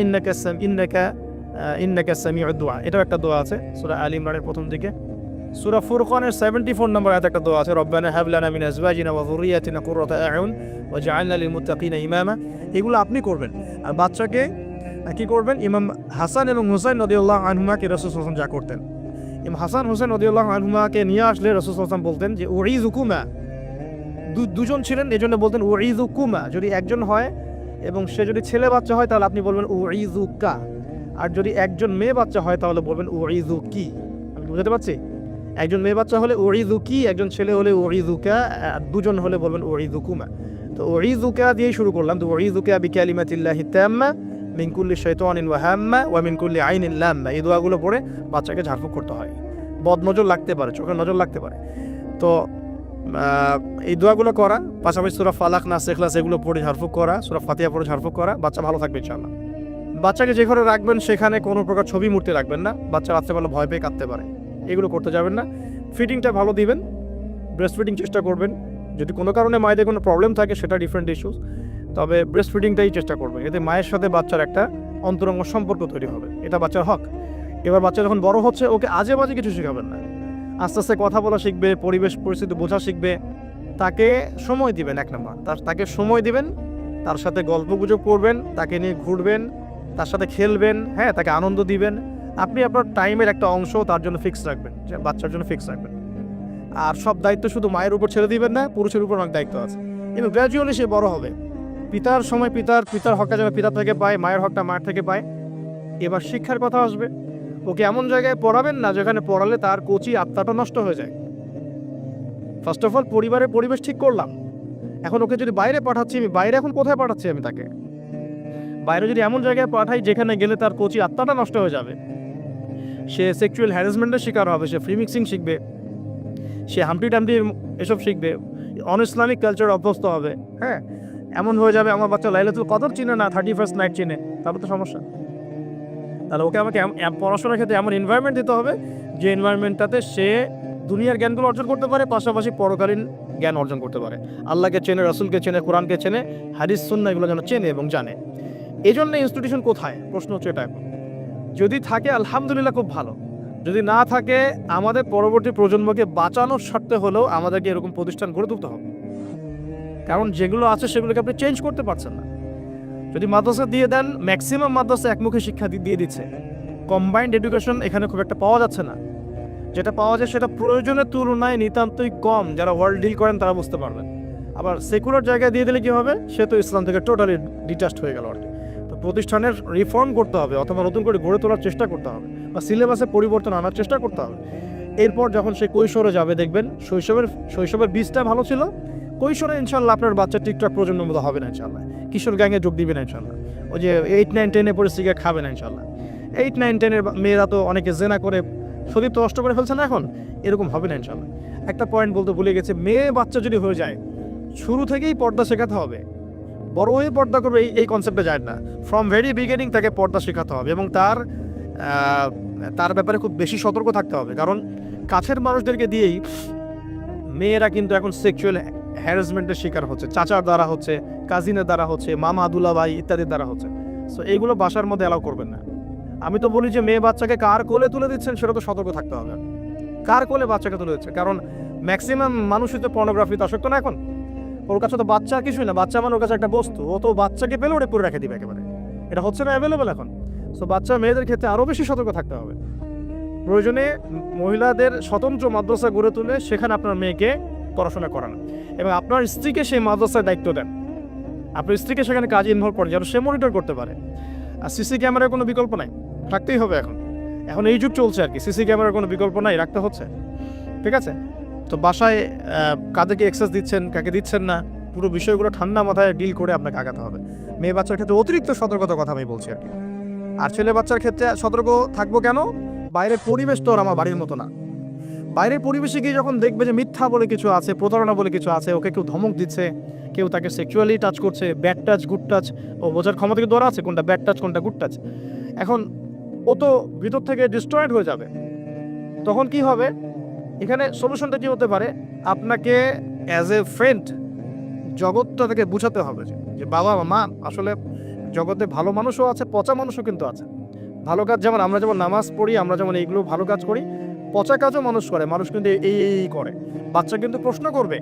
ইন্নাকা সামিউদ দুআ। এটাও একটা দোয়া আছে সূরা আলী ইমরানের প্রথম দিকে। সূরা ফুরকানের 74 নম্বর আয়াতে একটা দোয়া আছে, রব্বানা হাব লানা মিন আজওয়াজিনা ওয়া যুররিয়াতিনা কুররাতা আ'ইউন ওয়াজআলনা লিল মুত্তাকিনা ইমামা। এগুলো আপনি করবেন। আর বাচ্চাকে কি করবেন? ইমাম হাসান এবং হুসাইন রাদিয়াল্লাহু আনহুমাকে রাসূল সাল্লাল্লাহু আলাইহি ওয়াসাল্লাম যা করতেন, ইমাম হাসান হুসাইন রাদিয়াল্লাহু আনহুমাকে নিয়ে আসলে রাসূল সাল্লাল্লাহু আলাইহি ওয়াসাল্লাম বলতেন যে উঈযুকুমা। দুজন ছিলেন, এজন্য বলতেন উঈযুকুমা। যদি একজন হয় এবং সে যদি ছেলে বাচ্চা হয় তাহলে আপনি বলবেন উঈযুকা। আর যদি একজন মেয়ে বাচ্চা হয় তাহলে বলবেন উঈযুকি। আমি বুঝতে পারছি? একজন মেয়ে বাচ্চা হলে উঈযুকি, একজন ছেলে হলে উঈযুকা, দুজন হলে বলবেন উঈযুকুমা। তো উঈযুকা দিয়ে শুরু করলাম। তো উঈযুকা বিকালিমাতিল্লাহি তাম্মা মিন কুল্লি শাইতানিন ওয়া হাম্মা ওয়া মিন কুল্লি আইনিন লাম্মা। এই দোয়াগুলো পড়ে বাচ্চাকে ঝাড়ফুঁক করতে হয়। বদ নজর লাগতে পারে, চোখের নজর লাগতে পারে। তো এই দোয়াগুলো করা, পাশাপাশি সূরা ফালাক, নাস, ইখলাস এগুলো পড়ে ঝাড়ফুঁক করা, সূরা ফাতিহা পড়ে ঝাড়ফুঁক করা, বাচ্চা ভালো থাকবে ইনশাআল্লাহ। বাচ্চাকে যে ঘরে রাখবেন সেখানে কোনো প্রকার ছবি মূর্তি রাখবেন না। বাচ্চা রাত্রেবেলা ভয় পেয়ে কাঁদতে পারে, এগুলো করতে যাবেন না। ফিডিংটা ভালো দিবেন, ব্রেস্ট ফিডিং চেষ্টা করবেন। যদি কোনো কারণে মায়েদের কোনো প্রবলেম থাকে সেটা ডিফারেন্ট ইস্যুস, তবে ব্রেস্ট ফিডিংটাই চেষ্টা করবেন। এতে মায়ের সাথে বাচ্চার একটা অন্তরঙ্গ সম্পর্ক তৈরি হবে, এটা বাচ্চার হক। এবার বাচ্চা যখন বড় হচ্ছে ওকে আজে বাজে কিছু শেখাবেন না। আস্তে আস্তে কথা বলা শিখবে, পরিবেশ পরিস্থিতি বোঝা শিখবে। তাকে সময় দিবেন, এক নম্বর তাকে সময় দিবেন, তার সাথে গল্প গুজব করবেন, তাকে নিয়ে ঘুরবেন, তার সাথে খেলবেন, হ্যাঁ, তাকে আনন্দ দিবেন। আপনি আপনার টাইমের একটা অংশ তার জন্য ফিক্স রাখবেন, যে বাচ্চার জন্য ফিক্স রাখবেন। আর সব দায়িত্ব শুধু মায়ের উপর ছেড়ে দিবেন না, পুরুষের উপর অনেক দায়িত্ব আছে। কিন্তু গ্র্যাজুয়ালি সে বড় হবে, পিতার সময় পিতার হকটা যেন পিতা থেকে পায়, মায়ের হকটা মায়ের থেকে পায়। এবার শিক্ষার কথা আসবে। ওকে এমন জায়গায় পড়াবেন না যেখানে পড়ালে তার কোচি আত্মাটা নষ্ট হয়ে যায়। ফার্স্ট অফ অল পরিবারের পরিবেশ ঠিক করলাম, এখন ওকে যদি বাইরে পাঠাচ্ছি, আমি বাইরে এখন কোথায় পাঠাচ্ছি, আমি তাকে বাইরে যদি এমন জায়গায় পাঠাই যেখানে গেলে তার কোচি আত্মাটা নষ্ট হয়ে যাবে, সে সেক্সুয়াল হ্যারাসমেন্টের শিকার হবে, সে ফ্রি মিক্সিং শিখবে, সে হামটি টামটি এসব শিখবে, অন ইসলামিক কালচার অভ্যস্ত হবে। হ্যাঁ, এমন হয়ে যাবে আমার বাচ্চা লাইলাতুল কদর চিনে না, 31st নাইট চিনে, তারপর তো সমস্যা। তাহলে ওকে আমাকে পড়াশোনার ক্ষেত্রে এমন এনভায়রনমেন্ট দিতে হবে যে এনভায়রনমেন্টটাতে সে দুনিয়ার জ্ঞানগুলো অর্জন করতে পারে, পাশাপাশি পরকালীন জ্ঞান অর্জন করতে পারে, আল্লাহকে চেনে, রাসূলকে চেনে, কোরআনকে চেনে, হাদিস সুন্নাহ এগুলো যেন চেনে এবং জানে। এই জন্য ইনস্টিটিউশন কোথায়, প্রশ্ন হচ্ছে এটা। যদি থাকে আলহামদুলিল্লাহ খুব ভালো, যদি না থাকে আমাদের পরবর্তী প্রজন্মকে বাঁচানোর স্বার্থে হলেও আমাদেরকে এরকম প্রতিষ্ঠান গড়ে তুলতে হবে, কারণ যেগুলো আছে সেগুলোকে আপনি চেঞ্জ করতে পারছেন না। যদি মাদ্রাসা দিয়ে দেন, ম্যাক্সিমাম মাদ্রাসা একমুখী শিক্ষা দিয়ে দিচ্ছে, কম্বাইন্ড এডুকেশন এখানে খুব একটা পাওয়া যাচ্ছে না। যেটা পাওয়া যায় সেটা প্রয়োজনের তুলনায় নিতান্তই কম, যারা ওয়ার্ল্ড ডিল করেন তারা বুঝতে পারবেন। আবার সেকুলার জায়গায় দিয়ে দিলে কী হবে, সে তো ইসলাম থেকে টোটালি ডিটাচড হয়ে গেল আর কি। তো প্রতিষ্ঠানের রিফর্ম করতে হবে, অথবা নতুন করে গড়ে তোলার চেষ্টা করতে হবে, বা সিলেবাসে পরিবর্তন আনার চেষ্টা করতে হবে। এরপর যখন সে কৈশোরে যাবে, দেখবেন শৈশবের বীজটা ভালো ছিল, কৈশোরে ইনশাল্লাহ আপনার বাচ্চা ঠিকঠাক প্রজন্মের মতো হবে না ইনশাল্লাহ, কিশোর গ্যাংয়ে যোগ দিবে না ইনশাল্লাহ, ওই যে 8, 9, 10 পরে সিগারেট খাবে না ইনশাল্লাহ। 8, 9, 10 মেয়েরা তো অনেকে জেনা করে শরীর তো নষ্ট করে ফেলছে না, এখন এরকম হবে না ইনশাল্লাহ। একটা পয়েন্ট বলতে ভুলে গেছে, মেয়ে বাচ্চা যদি হয়ে যায় শুরু থেকেই পর্দা শেখাতে হবে, বড় হয়ে পর্দা করবে এই কনসেপ্টে যায় না, ফ্রম ভেরি বিগিনিং তাকে পর্দা শেখাতে হবে এবং তার ব্যাপারে খুব বেশি সতর্ক থাকতে হবে। কারণ কাছের মানুষদেরকে দিয়েই মেয়েরা কিন্তু এখন সেক্সুয়াল হ্যারাসমেন্টের শিকার হচ্ছে, চাচার দ্বারা হচ্ছে, কাজিনের দ্বারা হচ্ছে, মামা দুলা ভাই ইত্যাদির দ্বারা হচ্ছে। সো এইগুলো বাসার মধ্যে অ্যালাউ করবেন না। আমি তো বলি যে মেয়ে বাচ্চাকে কার কোলে তুলে দিচ্ছেন সেটা তো সতর্ক থাকতে হবে, কার কোলে বাচ্চাকে তুলে দিচ্ছে, কারণ ম্যাক্সিমাম মানুষই তো পর্নোগ্রাফিতে আসক্ত না এখন। ওর কাছে তো বাচ্চা কিছুই না, বাচ্চা মানে ওর কাছে একটা বস্তু, ও তো বাচ্চাকে পেলে ওটা পুরো রেখে দিবে একেবারে, এটা হচ্ছে না অ্যাভেলেবেল এখন। সো বাচ্চা মেয়েদের ক্ষেত্রে আরও বেশি সতর্ক থাকতে হবে। প্রয়োজনে মহিলাদের স্বতন্ত্র মাদ্রাসা গড়ে তুলে সেখানে আপনার মেয়েকে পড়াশোনা করান এবং আপনার স্ত্রীকে সেই মাদ্রাসায় দায়িত্ব দেন, আপনার স্ত্রীকে সেখানে কাজে ইনভলভ করেন যেন সে মনিটর করতে পারে। আর সিসি ক্যামেরার কোনো বিকল্প নাই, রাখতেই হবে এখন এই যুগ চলছে আর কি, সিসি ক্যামেরার কোনো বিকল্প নাই, রাখতে হচ্ছে। ঠিক আছে, তো বাসায় কাদেরকে এক্সেস দিচ্ছেন, কাকে দিচ্ছেন না, পুরো বিষয়গুলো ঠান্ডা মাথায় ডিল করে আপনাকে আগাতে হবে। মেয়ে বাচ্চার ক্ষেত্রে অতিরিক্ত সতর্কতার কথা আমি বলছি আর কি। আর ছেলে বাচ্চার ক্ষেত্রে সতর্ক থাকবো কেন, বাইরের পরিবেশ তো আর আমার বাড়ির মতো না। বাইরের পরিবেশে গিয়ে যখন দেখবে যে মিথ্যা বলে কিছু আছে, প্রতারণা বলে কিছু আছে, ওকে কেউ ধমক দিচ্ছে, কেউ তাকে সেক্সুয়ালি টাচ করছে, ব্যাড টাচ গুড টাচ, ও বোঝার ক্ষমতা কিন্তু ওরা আছে কোনটা ব্যাড টাচ কোনটা গুড টাচ, এখন ও তো ভিতর থেকে ডিস্ট্রয়েড হয়ে যাবে। তখন কি হবে, এখানে সলিউশনটা কি হতে পারে, আপনাকে অ্যাজ এ ফ্রেন্ড জগৎটা থেকে বুঝাতে হবে যে বাবা মা আসলে জগতে ভালো মানুষও আছে, পচা মানুষও কিন্তু আছে। ভালো কাজ যেমন আমরা যেমন নামাজ পড়ি, আমরা যেমন এইগুলো ভালো কাজ করি, পচা কাজও মানুষ করে, মানুষ কিন্তু এই করে। বাচ্চা কিন্তু প্রশ্ন করবে,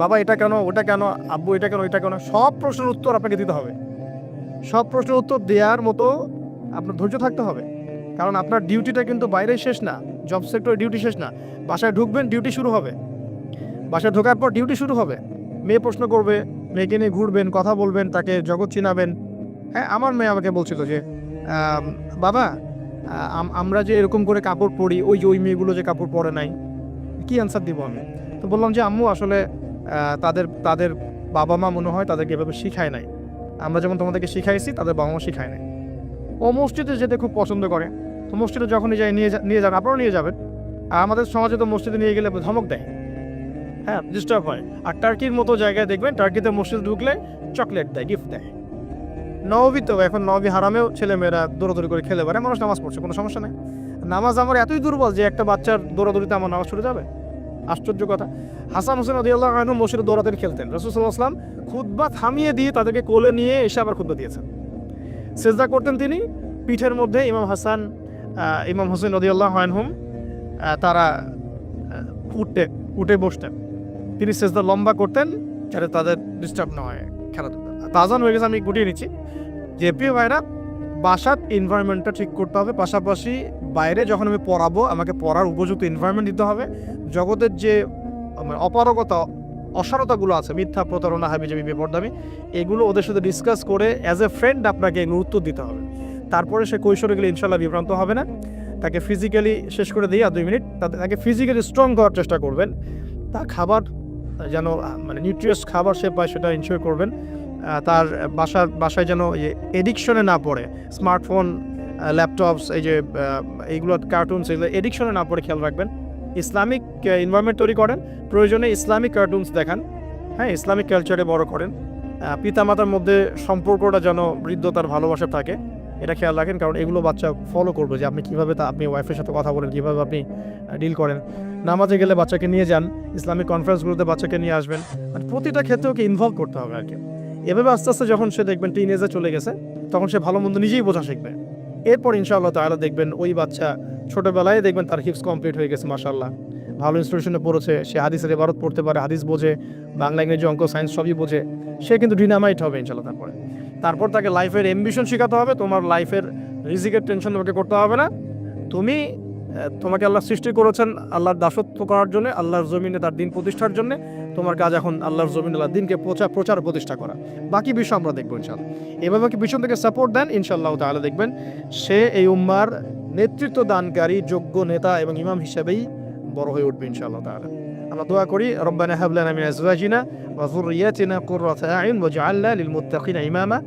বাবা এটা কেন, ওটা কেন, আব্বু এটা কেন, এটা কেন, সব প্রশ্নের উত্তর আপনাকে দিতে হবে। সব প্রশ্নের উত্তর দেওয়ার মতো আপনার ধৈর্য থাকতে হবে, কারণ আপনার ডিউটিটা কিন্তু বাইরে শেষ না, জব সেক্টরে ডিউটি শেষ না, বাসায় ঢুকবেন ডিউটি শুরু হবে, বাসায় ঢোকার পর ডিউটি শুরু হবে। মেয়ে প্রশ্ন করবে, মেয়েকে নিয়ে ঘুরবেন, কথা বলবেন, তাকে জগৎ চিনাবেন। হ্যাঁ, আমার মেয়ে আমাকে বলছিল যে বাবা আমরা যে এরকম করে কাপড় পরি, ওই মেয়েগুলো যে কাপড় পরে নাই, কি অ্যান্সার দিব আমি? তো বললাম যে আম্মু আসলে তাদের বাবা মা মনে হয় তাদেরকে এভাবে শিখায় নাই, আমরা যেমন তোমাদেরকে শিখাইছি তাদের বাবা মা শিখায় নাই। ও মসজিদে যেতে খুব পছন্দ করে, তো মসজিদে যখনই যাই নিয়ে যান, আপনারাও নিয়ে যাবেন। আর আমাদের সমাজে তো মসজিদে নিয়ে গেলে ধমক দেয়, হ্যাঁ ডিস্টার্ব হয়। আর টার্কির মতো জায়গায় দেখবেন, টার্কিতে মসজিদ ঢুকলে চকলেট দেয়, গিফট দেয়। নববী তো এখন নবী হারামেও ছেলেমেয়েরা দৌড়াদৌড়ি করে খেলে পারে, মানুষ নামাজ পড়ছে, কোনো সমস্যা নেই। নামাজ আমার এতই দুর্বল যে একটা বাচ্চার দৌড়াদৌড়িতে আমার নামাজ ছুটে যাবে, আশ্চর্য কথা। হাসান হোসেন রাদিয়াল্লাহু আনহু মসজিদে দৌড়াতেন, খেলতেন, রাসূল সাল্লাল্লাহু আলাইহি ওয়াসাল্লাম খুতবা থামিয়ে দিয়ে তাদেরকে কোলে নিয়ে এসে আবার খুতবা দিয়েছেন। সিজদা করতেন তিনি, পিঠের মধ্যে ইমাম হাসান ইমাম হোসেন রাদিয়াল্লাহু আনহুম তারা উঠে বসতেন, তিনি সিজদা লম্বা করতেন যাতে তাদের ডিস্টার্ব না হয় খেলাধুলা। তাজান হয়ে গেছে, আমি গুটিয়ে নিচ্ছি যে প্রিয় ভাইরা, বাসার এনভায়রনমেন্টটা ঠিক করতে হবে, পাশাপাশি বাইরে যখন আমি পড়াবো আমাকে পড়ার উপযুক্ত এনভায়রনমেন্ট দিতে হবে। জগতের যে অপারগতা অসারতাগুলো আছে, মিথ্যা, প্রতারণা, হাবিজাবি, বেপরদামি, এগুলো ওদের সাথে ডিসকাস করে অ্যাজ এ ফ্রেন্ড আপনাকে এগুলো উত্তর দিতে হবে। তারপরে সে কৈশোরে গেলে ইনশাল্লাহ বিভ্রান্ত হবে না। তাকে ফিজিক্যালি শেষ করে দিয়ে 2 মিনিট তাকে ফিজিক্যালি স্ট্রং করার চেষ্টা করবেন, তা খাবার যেন মানে নিউট্রিয়াস খাবার সে পায় সেটা এনশিওর করবেন। তার বাসায় যেন এডিকশনে না পড়ে, স্মার্টফোন, ল্যাপটপস, এই যে এইগুলো কার্টুনস, এগুলো এডিকশনে না পড়ে খেয়াল রাখবেন। ইসলামিক এনভায়রনমেন্ট তৈরি করেন, প্রয়োজনে ইসলামিক কার্টুনস দেখান, হ্যাঁ, ইসলামিক কালচারে বড় করেন। পিতামাতার মধ্যে সম্পর্কটা যেন বৃদ্ধতার ভালোবাসা থাকে, এটা খেয়াল রাখেন, কারণ এগুলো বাচ্চা ফলো করবে যে আপনি কীভাবে আপনি ওয়াইফের সাথে কথা বলেন, কীভাবে আপনি ডিল করেন। নামাজে গেলে বাচ্চাকে নিয়ে যান, ইসলামিক কনফারেন্সগুলোতে বাচ্চাকে নিয়ে আসবেন, মানে প্রতিটা ক্ষেত্রে ওকে ইনভলভ করতে হবে আর কি। এভাবে আস্তে আস্তে যখন সে দেখবেন টিনেজে চলে গেছে, তখন সে ভালো মন্দ নিজেই বোঝা শিখবে। এরপর ইনশাআল্লাহ তাআলা দেখবেন ওই বাচ্চা ছোটোবেলায় দেখবেন তার হিফজ কমপ্লিট হয়ে গেছে, মাশাআল্লাহ, ভালো ইনস্টিটিউশনে পড়েছে, সে হাদিসের ইবারত পড়তে পারে, হাদিস বোঝে, বাংলা, ইংরেজি, অঙ্ক, সায়েন্স সবই বোঝে, সে কিন্তু ডিনামাইট হবে ইনশাআল্লাহ। তারপর তাকে লাইফের অ্যাম্বিশন শেখাতে হবে। তোমার লাইফের রিজিকের টেনশন তোমাকে করতে হবে না। তুমি তোমাকে আল্লাহ সৃষ্টি করেছেন আল্লাহর দাসত্ব করার জন্য, আল্লাহর জমিনে তার দিন প্রতিষ্ঠার জন্য। তোমার কাজ এখন আল্লাহর জমিনে আল্লাহর দিনকে প্রচার প্রতিষ্ঠা করা। বাকি বিষয় আমরা দেখবো ইনশাআল্লাহ। এভাবে কি পিছন থেকে সাপোর্ট দেন, ইনশাআল্লাহ তাআলা দেখবেন সে এই উম্মার নেতৃত্ব দানকারী যোগ্য নেতা এবং ইমাম হিসেবেই বড় হয়ে উঠবে ইনশাআল্লাহ তাআলা। আমরা দোয়া করি, রব্বানা হাব লানা মিন আজওয়াজিনা ওয়া যুররিয়াতিনা কুররাতা আ'ইউন ওয়াজআলনা লিল মুত্তাকিনা ইমামা।